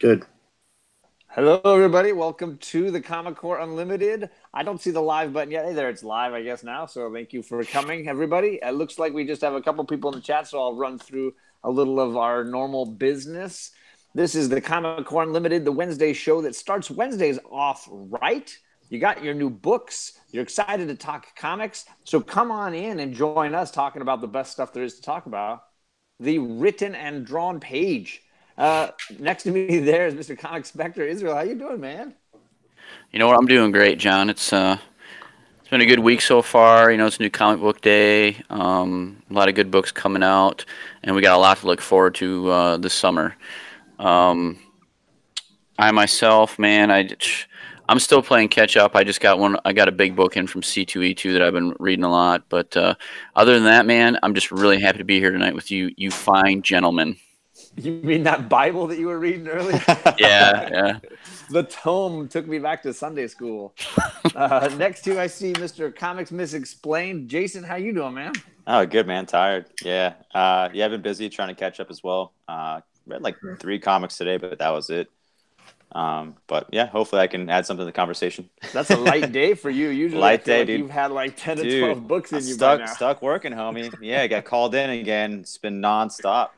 Good. Hello, everybody. Welcome to the Comic Core Unlimited. I don't see the live button yet. Hey there, it's live, I guess, now. So thank you for coming, everybody. It looks like we just have a couple people in the chat, so I'll run through a little of our normal business. This is the Comic Core Unlimited, the Wednesday show that starts Wednesdays off right. You got your new books. You're excited to talk comics. So come on in and join us talking about the best stuff there is to talk about. The written and drawn page. Next to me there is Mr. Comic Spectre Israel. How you doing, man? You know what? I'm doing great, John. It's been a good week so far. You know, it's a new comic book day. A lot of good books coming out, and we got a lot to look forward to this summer. Um, I myself, man, I'm still playing catch up. I just got one. I got a big book in from C2E2 that I've been reading a lot. But other than that, man, I'm just really happy to be here tonight with you, you fine gentlemen. You mean that Bible that you were reading earlier? Yeah. The tome took me back to Sunday school. Next to I see Mr. Comics Misexplained. Jason, how you doing, man? Oh, good, man. Tired. Yeah. I've been busy trying to catch up as well. Read like 3 comics today, but that was it. But yeah, hopefully I can add something to the conversation. That's a light day for you. Usually Light day, dude. You've had like 10 to 12 books in you stuck, by now. Stuck working, homie. Yeah, I got called in again. It's been nonstop.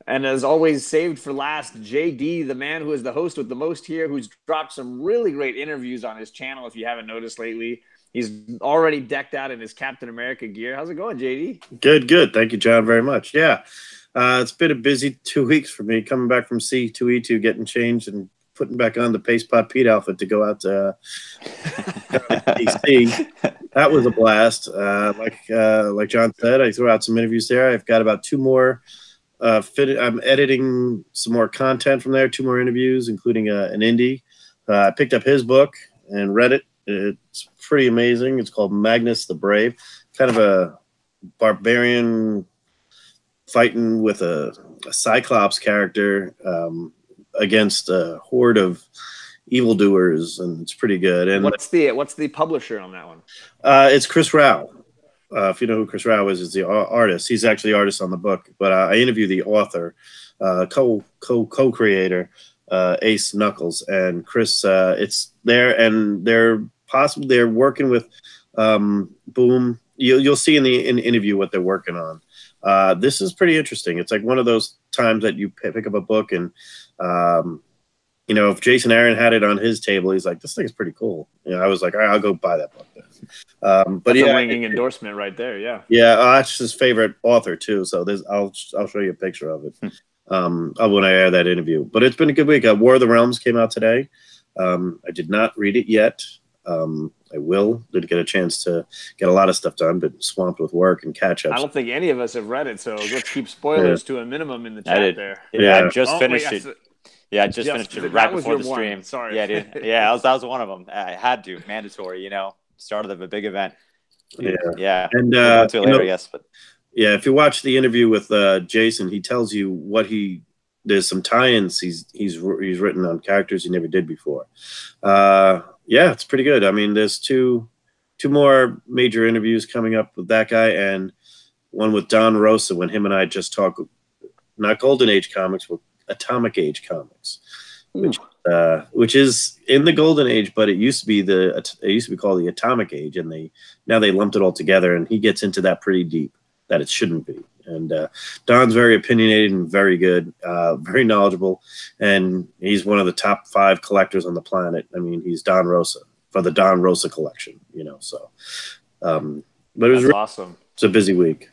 And as always, saved for last, JD, the man who is the host with the most here, who's dropped some really great interviews on his channel, if you haven't noticed lately. He's already decked out in his Captain America gear. How's it going, JD? Good. Thank you, John, very much. Yeah, it's been a busy 2 weeks for me, coming back from C2E2, getting changed and putting back on the Paste Pot Pete outfit to go out to DC. That was a blast. Like John said, I threw out some interviews there. I've got about 2 more. I'm editing some more content from there, 2 more interviews, including an indie. I picked up his book and read it. It's pretty amazing. It's called Magnus the Brave, kind of a barbarian fighting with a Cyclops character against a horde of evildoers, and it's pretty good. And what's the publisher on that one? It's Chris Rao. If you know who Chris Rao is the artist. He's actually the artist on the book, but I interviewed the author, co-creator, Ace Knuckles, and Chris. It's there, and they're working with Boom. You'll see in the interview what they're working on. This is pretty interesting. It's like one of those times that you pick up a book and. If Jason Aaron had it on his table, he's like, "This thing's pretty cool." I was like, "All right, I'll go buy that book." But that's yeah, a ringing endorsement right there. Yeah, that's his favorite author too. So I'll show you a picture of it when I air that interview. But it's been a good week. War of the Realms came out today. I did not read it yet. I will. Didn't get a chance to get a lot of stuff done, but swamped with work and catch up. I don't think any of us have read it, so let's keep spoilers to a minimum in the chat there. Yeah, I just finished it. Yeah, I just finished it right before the stream. Sorry. Yeah, dude. Yeah, that was one of them. I had to, mandatory. Start of a big event. Yeah. And we'll go to it later, I guess. But yeah, if you watch the interview with Jason, he tells you what there's some tie-ins he's written on characters he never did before. Yeah, it's pretty good. I mean, there's two more major interviews coming up with that guy, and one with Don Rosa when him and I just talk, not Golden Age comics, but Atomic Age comics, which is in the Golden Age, but it used to be called the Atomic Age, and now they lumped it all together, and he gets into that pretty deep that it shouldn't be. And Don's very opinionated and very good, very knowledgeable, and he's one of the top 5 collectors on the planet. I mean, he's Don Rosa for the Don Rosa collection, So, but it was really awesome. It's a busy week.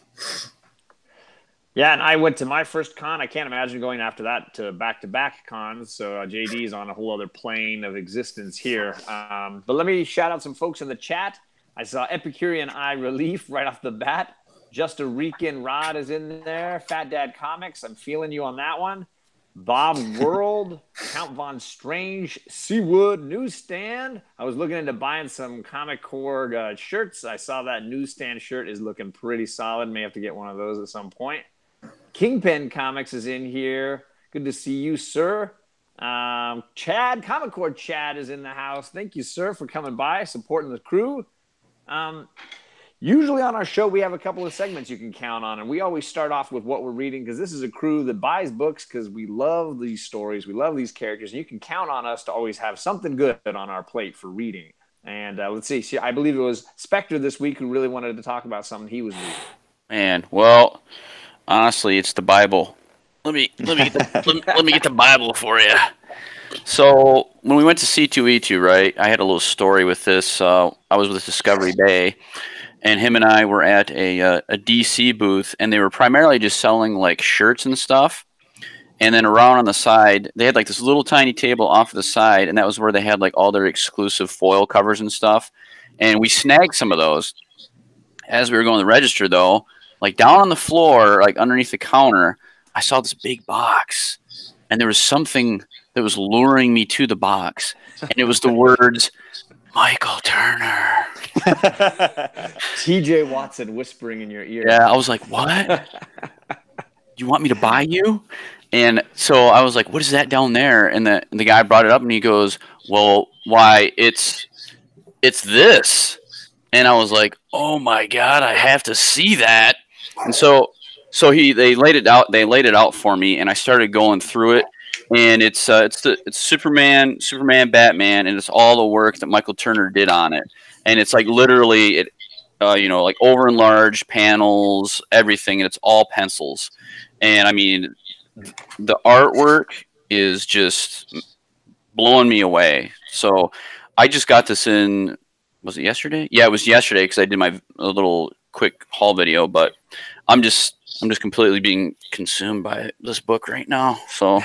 Yeah, and I went to my first con. I can't imagine going after that to back-to-back cons. So JD's on a whole other plane of existence here. But let me shout out some folks in the chat. I saw Epicurean Eye Relief right off the bat. Just a Rican Rod is in there. Fat Dad Comics, I'm feeling you on that one. Bob World, Count Von Strange, Seawood Newsstand. I was looking into buying some Comic Core shirts. I saw that Newsstand shirt is looking pretty solid. May have to get one of those at some point. Kingpin Comics is in here. Good to see you, sir. Chad, Comic Core Chad is in the house. Thank you, sir, for coming by, supporting the crew. Usually on our show, we have a couple of segments you can count on, and we always start off with what we're reading because this is a crew that buys books because we love these stories, we love these characters, and you can count on us to always have something good on our plate for reading. And let's see, I believe it was Spectre this week who really wanted to talk about something he was reading. Man, well, honestly, it's the Bible. Let me get the Bible for you. So when we went to C2E2, right, I had a little story with this. I was with Discovery Bay, and him and I were at a DC booth, and they were primarily just selling like shirts and stuff. And then around on the side, they had like this little tiny table off to the side, and that was where they had like all their exclusive foil covers and stuff. And we snagged some of those. As we were going to the register, though, like down on the floor, like underneath the counter, I saw this big box, and there was something that was luring me to the box, and it was the words, Michael Turner. T.J. Watson whispering in your ear. Yeah, I was like, what? You want me to buy you? And so I was like, what is that down there? And the guy brought it up, and he goes, well, why, it's this. And I was like, oh my God, I have to see that. And so they laid it out for me, and I started going through it. And it's Superman, Batman, and it's all the work that Michael Turner did on it. And it's like literally like over enlarged panels, everything, and it's all pencils. And I mean, the artwork is just blowing me away. So I just got this in, was it yesterday? Yeah, it was yesterday because I did a little quick haul video, but I'm just completely being consumed by this book right now. So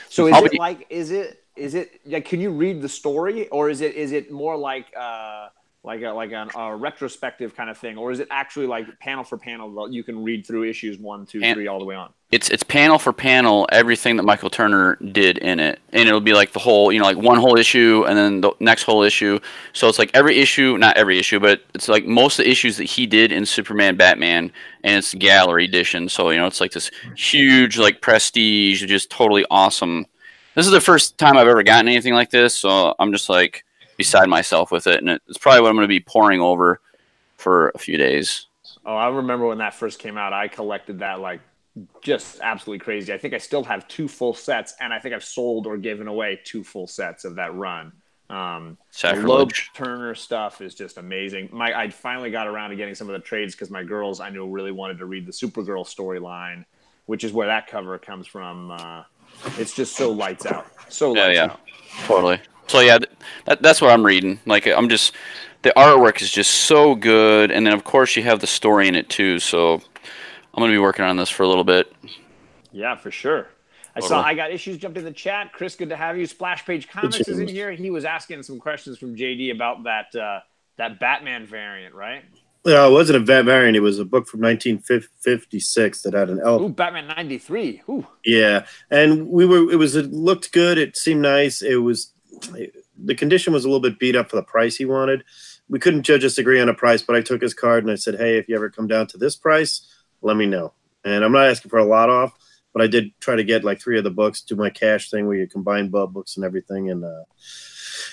so is it like, can you read the story, or is it more like a retrospective kind of thing, or is it actually like panel for panel you can read through issues 1, 2, 3 all the way on? It's panel for panel, everything that Michael Turner did in it, and it'll be like the whole, like one whole issue and then the next whole issue. So it's like every issue, not every issue, but it's like most of the issues that he did in Superman, Batman, and it's the gallery edition. So it's like this huge like prestige, just totally awesome. This is the first time I've ever gotten anything like this, so I'm just like beside myself with it, and it's probably what I'm going to be pouring over for a few days. Oh, I remember when that first came out, I collected that like just absolutely crazy. I think I still have 2 full sets, and I think I've sold or given away 2 full sets of that run. The Loeb Turner stuff is just amazing. I finally got around to getting some of the trades because my girls I knew really wanted to read the Supergirl storyline, which is where that cover comes from. It's just so lights out. Out. Totally. So yeah, that's what I'm reading. Like the artwork is just so good, and then of course you have the story in it too. So I'm gonna be working on this for a little bit. Yeah, for sure. I got issues jumped in the chat. Chris, good to have you. Splash Page Comics is in here. He was asking some questions from JD about that Batman variant, right? No, it wasn't a variant. It was a book from 1956 that had an elf. Ooh, Batman 93. Ooh. Yeah, and it looked good. It seemed nice. The condition was a little bit beat up for the price he wanted. We couldn't just agree on a price, but I took his card and I said, hey, if you ever come down to this price, let me know. And I'm not asking for a lot off, but I did try to get like 3 of the books, do my cash thing where you combine books and everything, and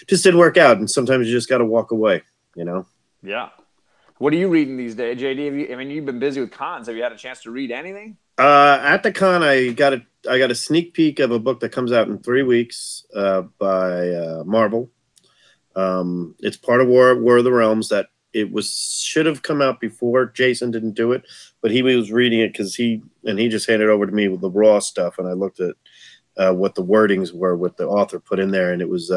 just didn't work out. And sometimes you just got to walk away, Yeah. What are you reading these days, JD? You've been busy with cons. Have you had a chance to read anything? At the con, I got a sneak peek of a book that comes out in 3 weeks by Marvel. It's part of War of the Realms that should have come out before. Jason didn't do it, but he was reading it because he just handed it over to me with the raw stuff, and I looked at what the wordings were, what the author put in there, and it was.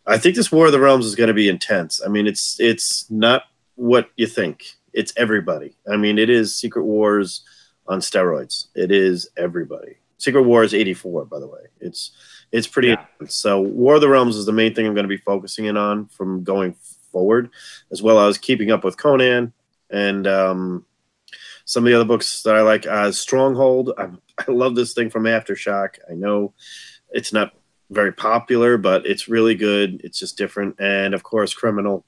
I think this War of the Realms is going to be intense. I mean, it's not what you think. It's everybody. I mean, it is Secret Wars on steroids. It is everybody. Secret Wars 84, by the way. It's pretty intense. So War of the Realms is the main thing I'm going to be focusing in on from going forward, as well as keeping up with Conan and some of the other books that I like. Stronghold. I love this thing from Aftershock. I know it's not very popular, but it's really good. It's just different. And of course, Criminal.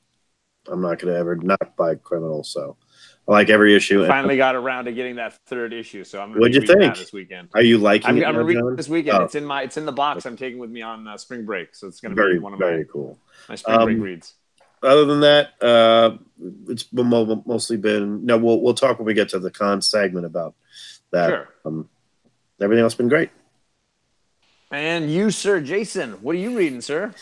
I'm not going to ever not buy Criminal, so I like every issue. Finally got around to getting that 3rd issue, so I'm going to read that this weekend. Are you liking it? I'm going to read it this weekend. Oh. It's in the box I'm taking with me on spring break, so it's going to be one of my spring break reads. other than that, it's mostly been. No, we'll talk when we get to the con segment about that. Sure. Everything else been great. And you, sir, Jason, what are you reading, sir?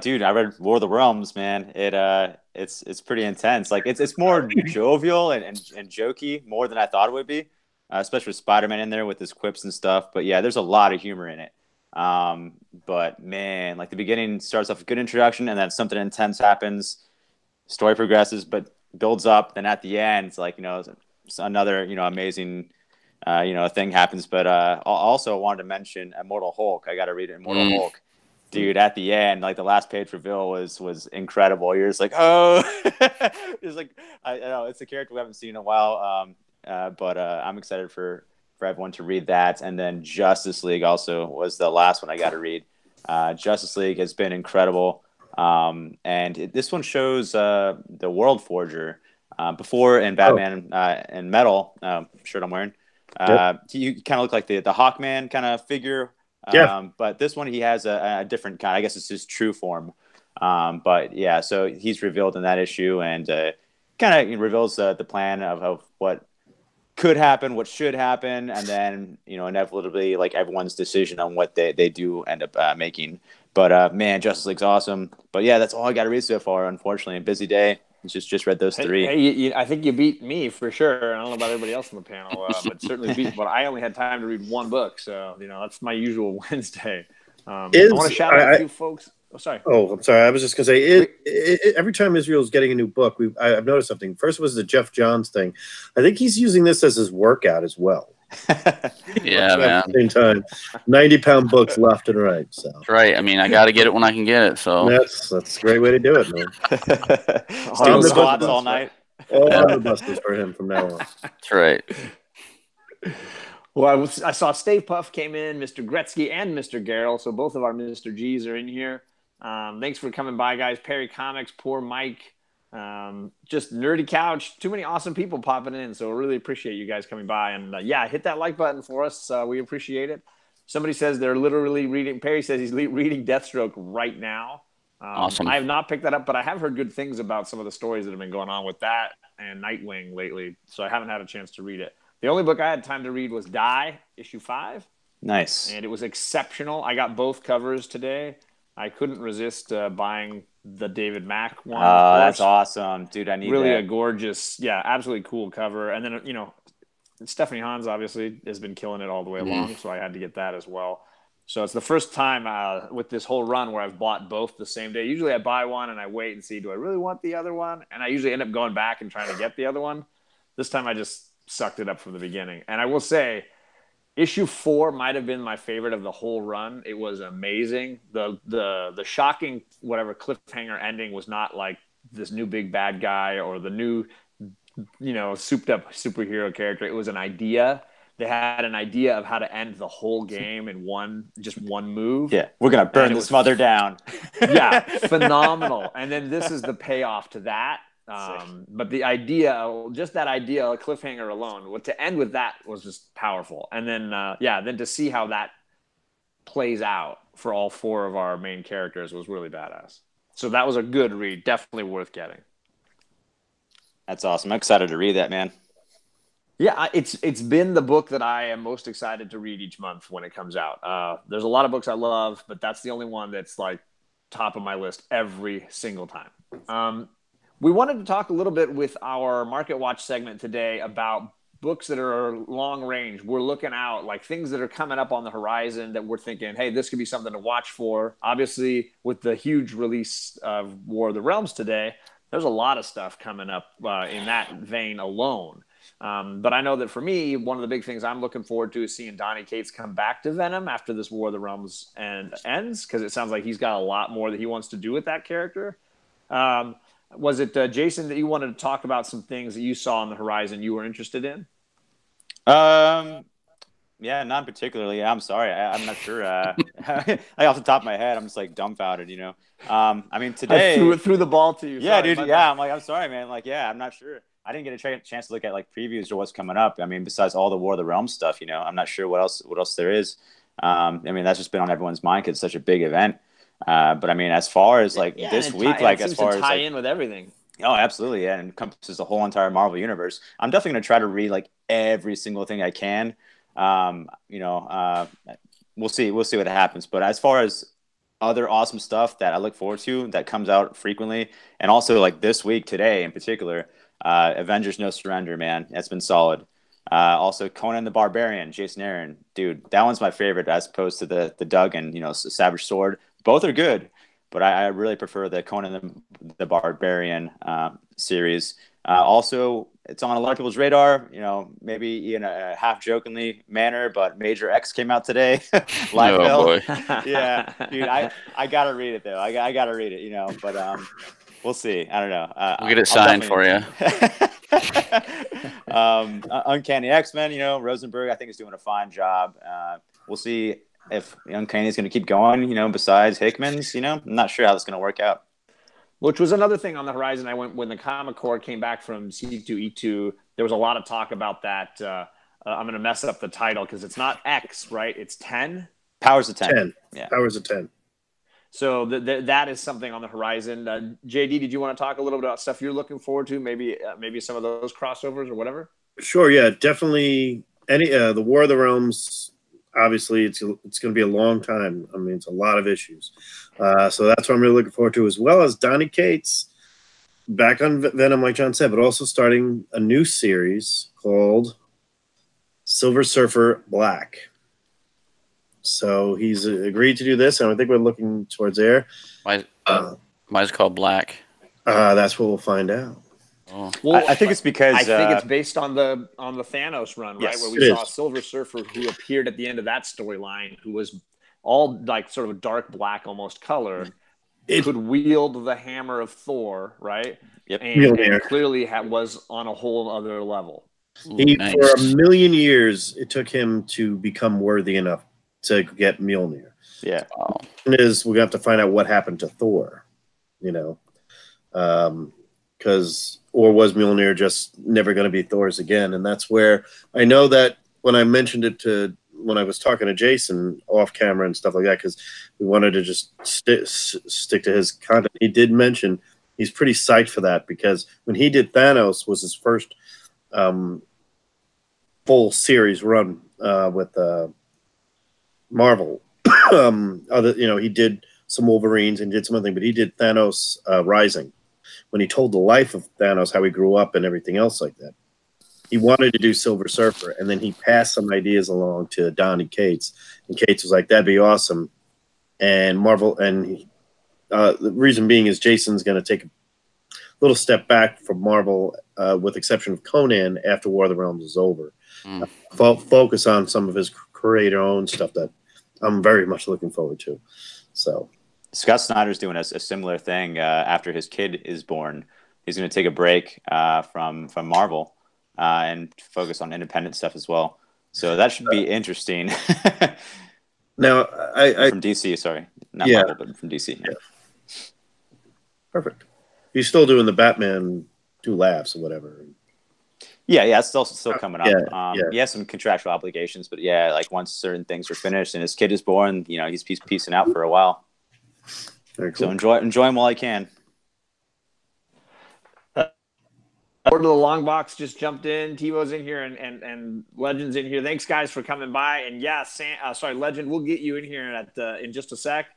Dude, I read War of the Realms, man. It's pretty intense. Like it's more jovial and jokey more than I thought it would be, especially with Spider-Man in there with his quips and stuff. But yeah, there's a lot of humor in it. But man, like the beginning starts off with a good introduction, and then something intense happens. Story progresses, but builds up. Then at the end, it's like another amazing thing happens. But also I wanted to mention Immortal Hulk. I got to read Immortal Hulk. Dude, at the end, like the last page reveal was incredible. You're just like, oh, it's like I know it's a character we haven't seen in a while. But I'm excited for everyone to read that. And then Justice League also was the last one I got to read. Justice League has been incredible, and this one shows the World Forger before in Batman and Metal shirt I'm wearing. You kind of look like the Hawkman kind of figure. But this one he has a different kind. I guess it's his true form. But yeah, so he's revealed in that issue and kind of reveals the plan of what could happen, what should happen, and then inevitably like everyone's decision on what they do end up making. But man, Justice League's awesome. But yeah, that's all I got to read so far. Unfortunately, a busy day. Just read those three. Hey, I think you beat me for sure. I don't know about everybody else on the panel, but certainly beat. But I only had time to read one book, so that's my usual Wednesday. I want to shout out a few folks. Oh, sorry. Oh, I'm sorry. I was just going to say, every time Israel's getting a new book, I've noticed something. First was the Jeff Johns thing. I think he's using this as his workout as well. Yeah, man. At the same time, 90-pound books left and right. So that's right. I mean, I got to get it when I can get it. So that's a great way to do it, man. Doing squats all night. All on the buses for him from now on. That's right. Well, I saw Stay Puff came in, Mr. Gretzky, and Mr. Garrell. So both of our Mr. G's are in here. Thanks for coming by, guys. Perry Comics, Poor Mike, just Nerdy Couch. Too many awesome people popping in. So really appreciate you guys coming by. And hit that like button for us. We appreciate it. Somebody says they're literally reading. Perry says he's reading Deathstroke right now. Awesome. I have not picked that up, but I have heard good things about some of the stories that have been going on with that and Nightwing lately. So I haven't had a chance to read it. The only book I had time to read was Die, issue 5. Nice. And it was exceptional. I got both covers today. I couldn't resist buying the David Mack one. Oh, that's awesome. Dude, I need really that. A gorgeous, absolutely cool cover. And then, Stephanie Hans obviously has been killing it all the way along, so I had to get that as well. So it's the first time with this whole run where I've bought both the same day. Usually I buy one and I wait and see, do I really want the other one? And I usually end up going back and trying to get the other one. This time I just sucked it up from the beginning. And I will say, issue 4 might have been my favorite of the whole run. It was amazing. The shocking whatever cliffhanger ending was not like this new big bad guy or the new souped up superhero character. It was an idea. They had an idea of how to end the whole game in one move. Yeah, we're gonna burn this mother down. Yeah, phenomenal. And then this is the payoff to that. But the idea, just that idea, a cliffhanger alone, to end with that was just powerful. And then, then to see how that plays out for all 4 of our main characters was really badass. So that was a good read, definitely worth getting. That's awesome. I'm excited to read that, man. Yeah, it's been the book that I am most excited to read each month when it comes out. There's a lot of books I love, but that's the only one that's like top of my list every single time. We wanted to talk a little bit with our Market Watch segment today about books that are long range. We're looking out, like things that are coming up on the horizon that we're thinking, hey, this could be something to watch for. Obviously, with the huge release of War of the Realms today, there's a lot of stuff coming up in that vein alone. But I know that for me, one of the big things I'm looking forward to is seeing Donny Cates come back to Venom after this War of the Realms ends, because it sounds like he's got a lot more that he wants to do with that character. Was it Jason that you wanted to talk about some things that you saw on the horizon you were interested in? Yeah, not particularly. I'm sorry. I'm not sure. Like off the top of my head, I'm just like dumbfounded, I mean, today I threw the ball to you. Yeah, sorry, dude. Yeah, I'm sorry, man. Like, yeah, I'm not sure. I didn't get a chance to look at like previews or what's coming up. I mean, besides all the War of the Realms stuff, I'm not sure what else there is. I mean, that's just been on everyone's mind because it's such a big event. But I mean, as far as like Yeah, this and week, it like as seems far to as tie like, in with everything. oh, absolutely, yeah, and encompasses the whole entire Marvel universe. I'm definitely gonna try to read like every single thing I can. You know, we'll see what happens. But as far as other awesome stuff that I look forward to that comes out frequently, and also like this week today in particular, Avengers: No Surrender, man, that's been solid. Also, Conan the Barbarian, Jason Aaron, dude, that one's my favorite as opposed to the Doug and Savage Sword. Both are good, but I really prefer the Conan the Barbarian series. Also, it's on a lot of people's radar, maybe in a half jokingly manner, but Major X came out today. Oh Liefeld. boy. Yeah, dude, I gotta read it though. I gotta read it, but we'll see. I don't know. We'll get it I'll signed for you. Uncanny X-Men, Rosenberg, I think is doing a fine job. We'll see if Uncanny is going to keep going, besides Hickman's, I'm not sure how that's going to work out. Which was another thing on the horizon. When the Comic Core came back from C2E2, there was a lot of talk about that. I'm going to mess up the title because it's not X, right? It's 10. Powers of 10. 10. Yeah. Powers of 10. So that is something on the horizon. JD, did you want to talk a little bit about stuff you're looking forward to? Maybe some of those crossovers or whatever. Sure. Yeah, definitely. The War of the Realms. Obviously, it's going to be a long time. I mean, it's a lot of issues. So that's what I'm really looking forward to, as well as Donny Cates back on Venom, like John said, but also starting a new series called Silver Surfer Black. So he's agreed to do this, and I think we're looking towards there. Why is it called Black? That's what we'll find out. Oh. Well, I think it's because I think it's based on the Thanos run, right? Yes, where we saw Silver Surfer, who appeared at the end of that storyline, who was all like sort of a dark black almost color, could wield the hammer of Thor, right? Yep. And clearly was on a whole other level. Nice. For a million years, it took him to become worthy enough to get Mjolnir. Yeah. Wow. We're going to have to find out what happened to Thor, because or was Mjolnir just never going to be Thor's again? And that's where I know that when I mentioned it when I was talking to Jason off camera and stuff like that, because we wanted to just stick to his content, he did mention he's pretty psyched for that, because when he did Thanos was his first full series run with Marvel. He did some Wolverines and did some other thing, but he did Thanos Rising, when he told the life of Thanos, how he grew up and everything else like that. He wanted to do Silver Surfer, and then he passed some ideas along to Donny Cates, and Cates was like, "That'd be awesome." And Marvel, and the reason being is Jason's going to take a little step back from Marvel, with exception of Conan, after War of the Realms is over. Focus on some of his creator-owned stuff that I'm very much looking forward to. So Scott Snyder's doing a similar thing after his kid is born. He's going to take a break from Marvel and focus on independent stuff as well. So that should be interesting. Now, from DC, sorry, not Marvel, but from DC. Yeah. Perfect. He's still doing the Batman 2 laughs or whatever. Yeah, it's still coming up. Yeah. He has some contractual obligations, but yeah, like once certain things are finished and his kid is born, he's piecing out for a while. Very cool. So enjoy him while I can. Order the Long Box just jumped in. TiVo's in here and Legend's in here. Thanks, guys, for coming by. And yeah, Legend, we'll get you in here in just a sec.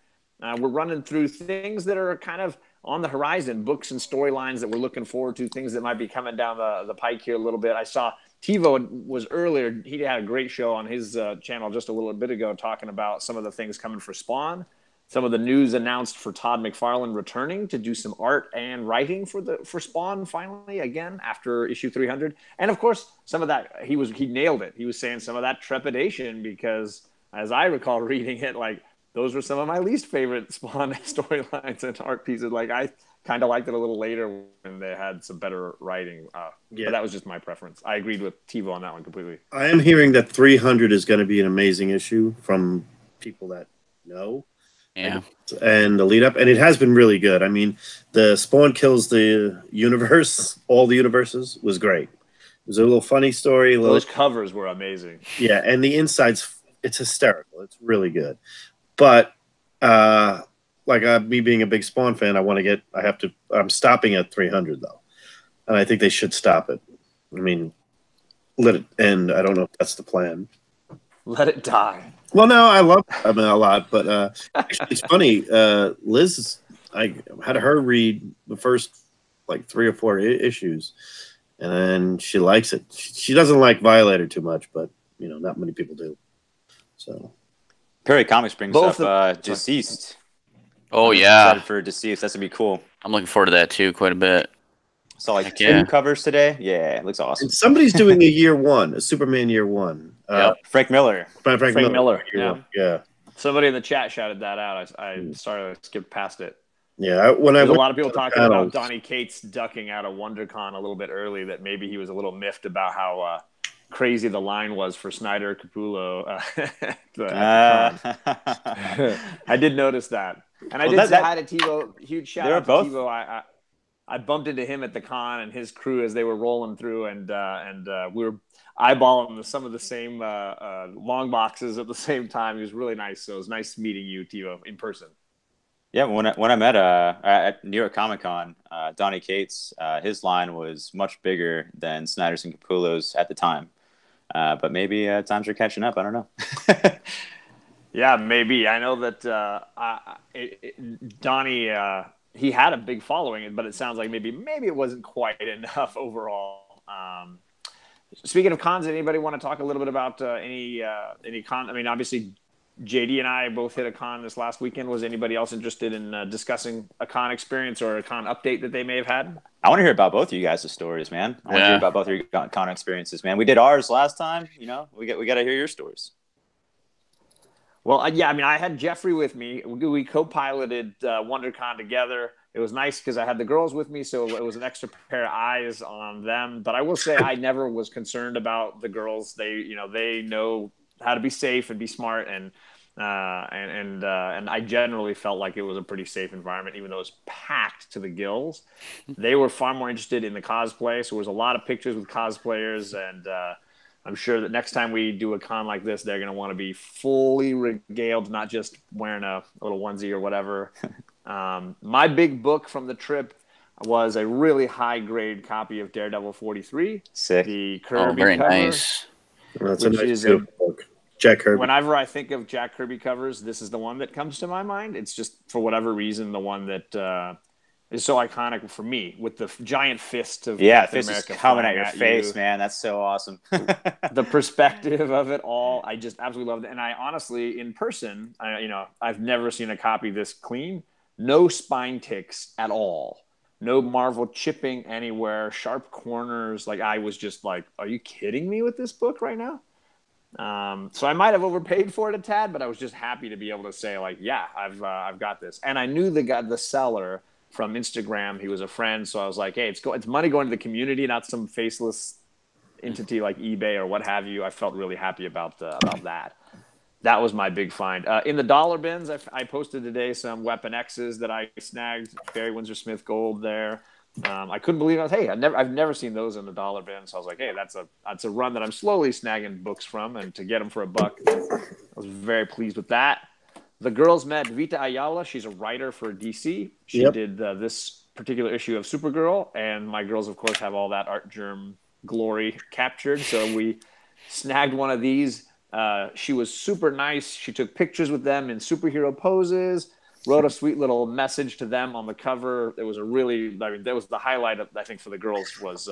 We're running through things that are kind of on the horizon, books and storylines that we're looking forward to, things that might be coming down the pike here a little bit. I saw TiVo was earlier. He had a great show on his channel just a little bit ago talking about some of the things coming for Spawn. Some of the news announced for Todd McFarlane returning to do some art and writing for Spawn finally again after issue 300, and of course some of that he nailed it. He was saying some of that trepidation because, as I recall reading it, like those were some of my least favorite Spawn storylines and art pieces. Like I kind of liked it a little later when they had some better writing. But that was just my preference. I agreed with TiVo on that one completely. I am hearing that 300 is going to be an amazing issue from people that know. Yeah. And the lead up, and it has been really good. I mean, the Spawn kills the universe, all the universes, was great. It was a little funny story. Those covers were amazing. Yeah, and the inside's it's hysterical. It's really good. But like me being a big Spawn fan, I'm stopping at 300 though. And I think they should stop it. I mean, let it end. I don't know if that's the plan. Let it die. Well, no, I love a lot, but actually, it's funny. Liz, I had her read the first like 3 or 4 issues, and then she likes it. She doesn't like Violator too much, but not many people do. So, Perry Comics brings up Deceased. Oh I'm yeah, excited for Deceased. That's gonna be cool. I'm looking forward to that too, quite a bit. Saw like 2 covers today. Yeah, it looks awesome. And somebody's doing a Superman year 1. Frank Miller. Frank Miller. Yeah. Somebody in the chat shouted that out. I started to skip past it. Yeah, a lot of people talking about Donny Cates ducking out of WonderCon a little bit early. That maybe he was a little miffed about how crazy the line was for Snyder Capullo. I did notice that, and I did say hi to TiVo. Huge shout out to TiVo. I bumped into him at the con and his crew as they were rolling through, and we were eyeballing some of the same long boxes at the same time. He was really nice. So it was nice meeting you, TiVo, in person. Yeah, when I met at New York Comic Con, Donny Cates, his line was much bigger than Snyder's and Capullo's at the time. But maybe times are catching up. I don't know. Yeah, maybe. I know that Donny, he had a big following, but it sounds like maybe it wasn't quite enough overall. Speaking of cons, anybody want to talk a little bit about any con? I mean, obviously, JD and I both hit a con this last weekend. Was anybody else interested in discussing a con experience or a con update that they may have had? I want to hear about both of you guys' stories, man. I want to hear about both of your con experiences, man. We did ours last time. We got to hear your stories. Well, yeah, I mean, I had Jeffrey with me. We co-piloted WonderCon together. It was nice because I had the girls with me, so it was an extra pair of eyes on them. But I will say I never was concerned about the girls. They know how to be safe and be smart, and I generally felt like it was a pretty safe environment, even though it was packed to the gills. They were far more interested in the cosplay, so there was a lot of pictures with cosplayers, and I'm sure that next time we do a con like this, they're going to want to be fully regaled, not just wearing a little onesie or whatever. My big book from the trip was a really high-grade copy of Daredevil 43. Sick. The Kirby very cover, nice. That's a nice book. Jack Kirby. Whenever I think of Jack Kirby covers, this is the one that comes to my mind. It's just, for whatever reason, the one that is so iconic for me, with the giant fist of Captain America coming at your face, man. That's so awesome. The perspective of it all, I just absolutely loved it. And I honestly, in person, I've never seen a copy this clean. No spine ticks at all. No Marvel chipping anywhere. Sharp corners. Like, I was just like, are you kidding me with this book right now? So I might have overpaid for it a tad, but I was just happy to be able to say, like, yeah, I've got this. And I knew the seller from Instagram. He was a friend, so I was like, hey, it's money going to the community, not some faceless entity like eBay or what have you. I felt really happy about that. That was my big find. In the dollar bins, I posted today some Weapon X's that I snagged. Barry Windsor Smith Gold there. I couldn't believe it. I've never seen those in the dollar bin. So I was like, hey, that's a run that I'm slowly snagging books from, and to get them for $1, I was very pleased with that. The girls met Vita Ayala. She's a writer for DC. She did this particular issue of Supergirl, and my girls, of course, have all that Art Germ glory captured. So we snagged one of these. She was super nice. She took pictures with them in superhero poses, wrote a sweet little message to them on the cover. It was that was the highlight of, I think, for the girls was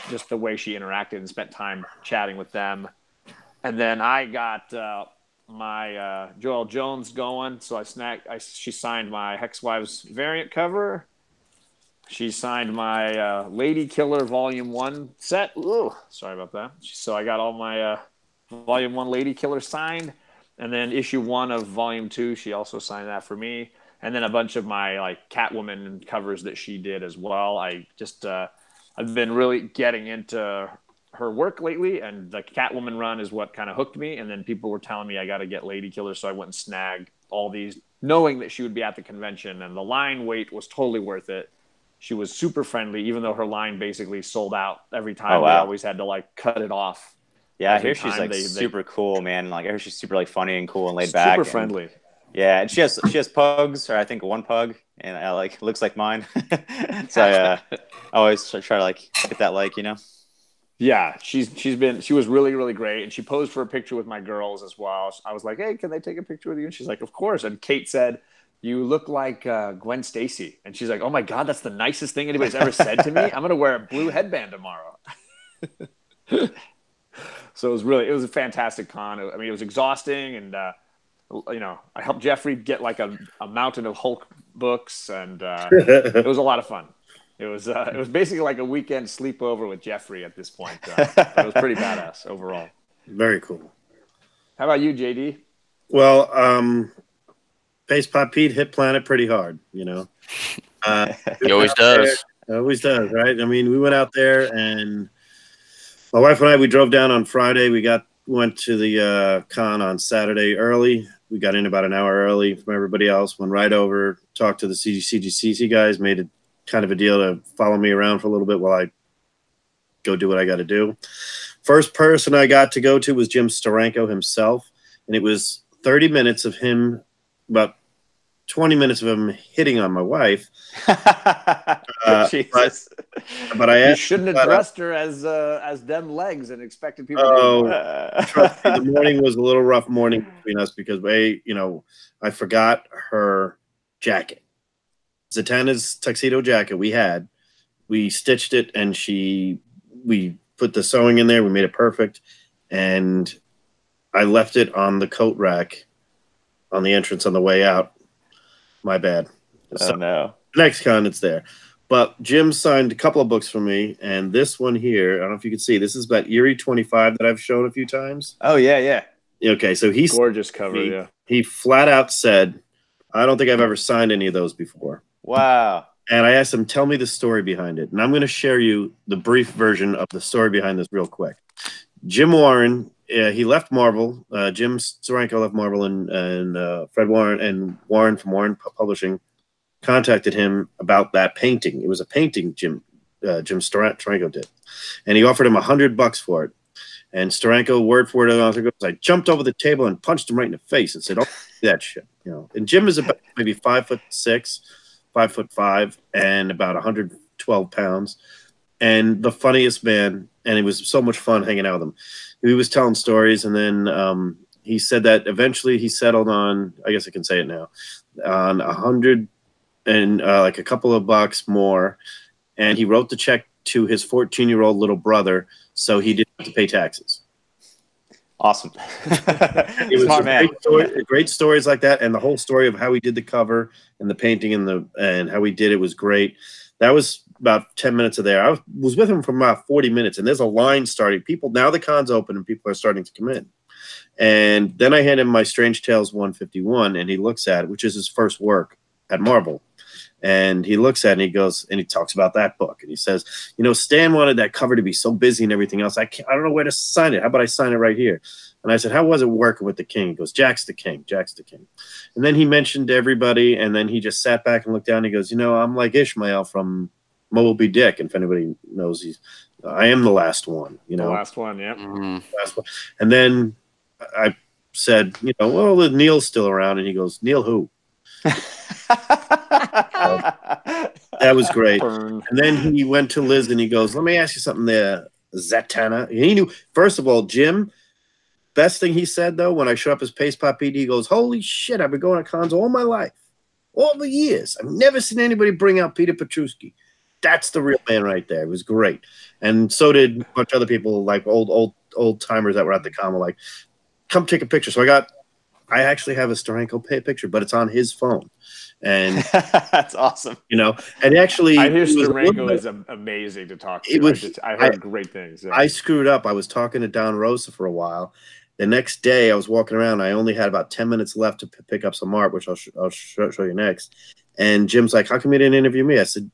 just the way she interacted and spent time chatting with them. And then I got my Joelle Jones going. So she signed my Hex Wives variant cover. She signed my Lady Killer Volume 1 set. Ooh, sorry about that. So I got all my Volume 1 Lady Killer signed. And then issue 1 of Volume 2, she also signed that for me. And then a bunch of my like Catwoman covers that she did as well. I just I've been really getting into her work lately, and the Catwoman run is what kind of hooked me. And then people were telling me I got to get Lady Killer, so I went and snagged all these, knowing that she would be at the convention. And the line wait was totally worth it. She was super friendly, even though her line basically sold out every time. Oh, wow. They always had to like cut it off. Yeah, I hear she's like super cool, man. Like I hear she's super like funny and cool and laid back. Super friendly. Yeah, and she has pugs, or I think one pug, and I like looks like mine. So I always try to like get that like, you know. Yeah, she was really, really great, and she posed for a picture with my girls as well. I was like, "Hey, can they take a picture with you?" And she's like, "Of course." And Kate said, "You look like Gwen Stacy," and she's like, "Oh my God, that's the nicest thing anybody's ever said to me. I'm gonna wear a blue headband tomorrow." So it was a fantastic con. I mean, it was exhausting, and you know, I helped Jeffrey get like a mountain of Hulk books, and it was a lot of fun. It was basically like a weekend sleepover with Jeffrey at this point. But it was pretty badass overall. Very cool. How about you, JD? Well, Pace Pop Pete hit Planet pretty hard, you know. He always does. Always does, right? I mean, we went out there, and my wife and I, we drove down on Friday. Went to the con on Saturday early. We got in about an hour early from everybody else. Went right over, talked to the CGCC guys, made it kind of a deal to follow me around for a little bit while I go do what I got to do. First person I got to go to was Jim Steranko himself, and it was 30 minutes of him, about 20 minutes of him hitting on my wife. Jesus. But I You shouldn't have dressed her as them legs and expected people to trust me, the morning was a little rough morning between us because I forgot her jacket. Zatanna's tuxedo jacket we stitched it, and we put the sewing in there. We made it perfect, and I left it on the coat rack on the entrance on the way out. My bad. Oh, no. Next con, it's there. But Jim signed a couple of books for me, and this one here, I don't know if you can see, this is about Eerie 25 that I've shown a few times. Oh, yeah. Okay, so he's gorgeous cover, yeah. He flat out said, I don't think I've ever signed any of those before. Wow. And I asked him, tell me the story behind it. And I'm going to share you the brief version of the story behind this real quick. Jim Warren, he left Marvel. Jim Steranko left Marvel, and Fred Warren and Warren from Warren Publishing contacted him about that painting. It was a painting Jim Steranko did. And he offered him $100 for it. And Steranko, word for word, goes, I jumped over the table and punched him right in the face and said, "Oh, that shit." You know. And Jim is about maybe 5'6", 5'5", and about 112 pounds. And the funniest man, and it was so much fun hanging out with him. He was telling stories, and then he said that eventually he settled on, I guess I can say it now, on 100 and like a couple of bucks more. And he wrote the check to his 14-year-old little brother so he didn't have to pay taxes. Awesome. It was Smart man. Great stories like that, and the whole story of how he did the cover and the painting and how he did it was great. That was about 10 minutes of there. I was with him for about 40 minutes, and there's a line starting. Now the con's open and people are starting to come in. And then I hand him my Strange Tales 151, and he looks at it, which is his first work at Marvel. And he looks at it and he goes, and he talks about that book. And he says, Stan wanted that cover to be so busy and everything else. I don't know where to sign it. How about I sign it right here? And I said, how was it working with the King? He goes, Jack's the King. Jack's the King. And then he mentioned everybody. And then he just sat back and looked down. And he goes, I'm like Ishmael from Moby Dick. And if anybody knows, I am the last one, The last one, yeah. Last one. And then I said, well, Neil's still around. And he goes, Neil who? That was great. And then he went to Liz and he goes, let me ask you something there, Zatanna. And he knew, first of all, Jim, best thing he said, though, when I showed up as Pace Pop PD, he goes, holy shit, I've been going to cons all my life, all the years. I've never seen anybody bring out Peter Petruski. That's the real man right there. It was great. And so did a bunch of other people, like old timers that were at the con, were like, come take a picture. So I actually have a Steranko picture, but it's on his phone. And that's awesome. And actually, I hear Steranko is amazing to talk to. I heard great things. Yeah. I screwed up. I was talking to Don Rosa for a while. The next day, I was walking around. I only had about 10 minutes left to pick up some art, which I'll show you next. And Jim's like, how come you didn't interview me? I said,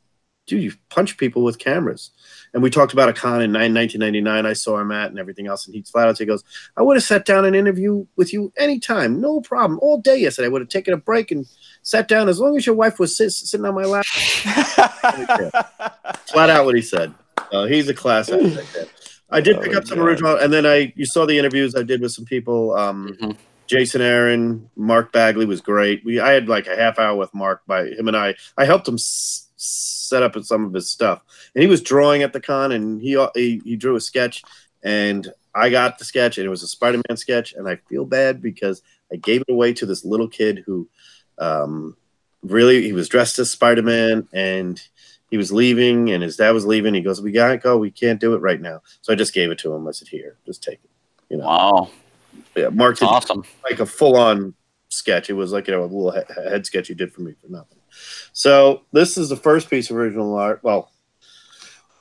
dude, you punch people with cameras. And we talked about a con in 1999 I saw him at and everything else. And he flat out, he goes, I would have sat down and interview with you anytime. No problem. All day yesterday. I would have taken a break and sat down as long as your wife was sitting on my lap. Flat out what he said. He's a class act like that. I did pick up some original. And then you saw the interviews I did with some people. Jason Aaron, Mark Bagley was great. I had like a half hour with Mark by him and I helped him set up some of his stuff, and he was drawing at the con, and he drew a sketch, and I got the sketch, and it was a Spider-Man sketch, and I feel bad because I gave it away to this little kid who really, he was dressed as Spider-Man, and he was leaving, and his dad was leaving. He goes, "We gotta go. We can't do it right now." So I just gave it to him. I said, "Here, just take it." You know. Wow. Yeah, Mark did Awesome. like a full-on sketch. It was like, you know, a little head sketch he did for me for nothing. So this is the first piece of original art. Well,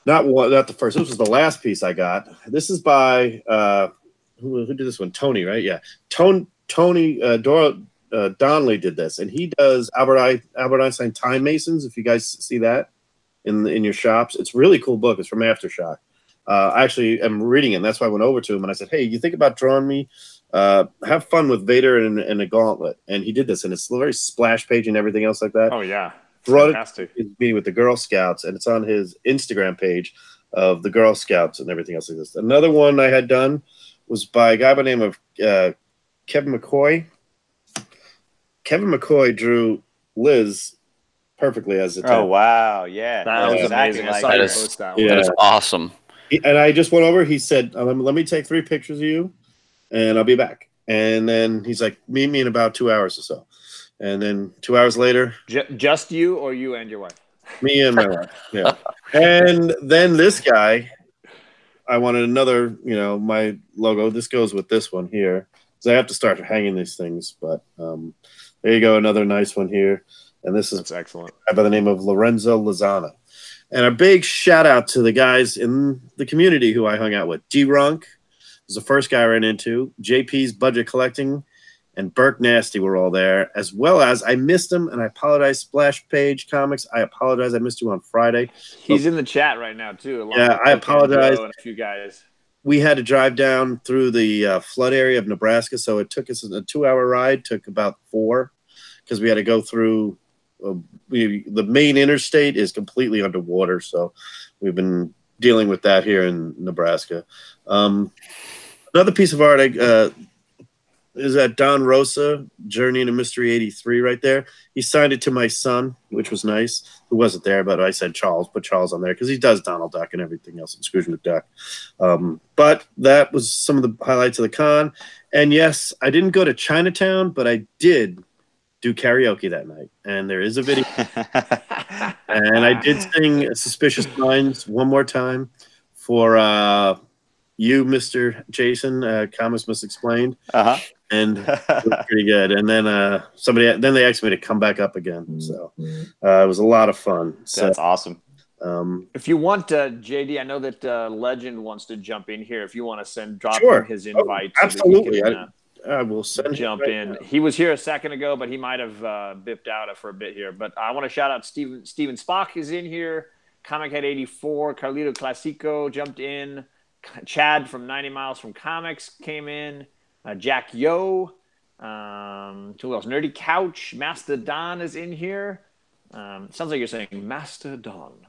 not the first. This was the last piece I got. This is by who did this one? Tony, right? Yeah, Tony Donnelly did this, and he does Albert Einstein Time Masons. If you guys see that in your shops, it's a really cool book. It's from Aftershock. I actually am reading it, and that's why I went over to him and I said, "Hey, you think about drawing me? Have fun with Vader and a gauntlet." And he did this, and it's a very splash page and everything else like that. Oh yeah, Fantastic. His meeting with the Girl Scouts, and it's on his Instagram page of the Girl Scouts and everything else like this. Another one I had done was by a guy by the name of Kevin McCoy. Kevin McCoy drew Liz perfectly as a Oh wow, yeah, that was exactly amazing. I like saw her. you post that one. Yeah. That is awesome. And I just went over. He said, "Let me take 3 pictures of you, and I'll be back." And then he's like, "Meet me in about 2 hours or so." And then 2 hours later, Just you, or you and your wife? me and my wife. Yeah. And then this guy, I wanted another, you know, my logo. This goes with this one here, because I have to start hanging these things. But there you go, another nice one here. And this is That's excellent. by the name of Lorenzo Lozana. And a big shout out to the guys in the community who I hung out with. D-Runk was the first guy I ran into. JP's Budget Collecting and Burke Nasty were all there, as well as I missed him, and I apologize. Splash Page Comics, I apologize. I missed you on Friday. He's in the chat right now too. Along Yeah, with I apologize. Joe and a few guys. We had to drive down through the flood area of Nebraska, so it took us a 2-hour ride. Took about 4 because we had to go through. The main interstate is completely underwater, so we've been dealing with that here in Nebraska. Another piece of art is that Don Rosa, Journey into Mystery 83 right there. He signed it to my son, which was nice, who wasn't there, but I said Charles, put Charles on there because he does Donald Duck and everything else, and Scrooge McDuck. But that was some of the highlights of the con. And yes, I didn't go to Chinatown, but I did do karaoke that night, and there is a video. And I did sing Suspicious Minds one more time for you, Mr. Jason, Comics Must Explained. And it was pretty good. And then then they asked me to come back up again. So it was a lot of fun. So, That's awesome. If you want, JD, I know that Legend wants to jump in here. If you want to drop Sure. him his invite. Oh, absolutely. So that he can, I will send jump right in. now. He was here a second ago, but he might have bipped out for a bit here. But I want to shout out Steven Spock is in here. Comic Head 84, Carlito Classico jumped in. Chad from 90 Miles from Comics came in. Jack Yo. Who else? Nerdy Couch. Master Don is in here. Sounds like you're saying Master Don.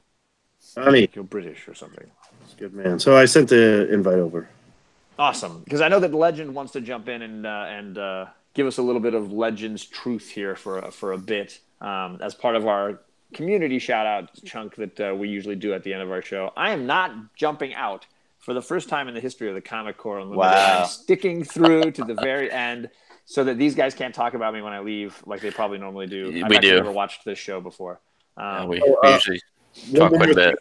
Honey, Like you're British or something. good man. So I sent the invite over. Awesome, because I know that Legend wants to jump in and give us a little bit of Legend's truth here for a bit as part of our community shout out chunk that we usually do at the end of our show. I am not jumping out for the first time in the history of the Comic Core Unlimited. Wow. I'm sticking through to the very end so that these guys can't talk about me when I leave like they probably normally do. I've actually never watched this show before. We usually talk quite a bit.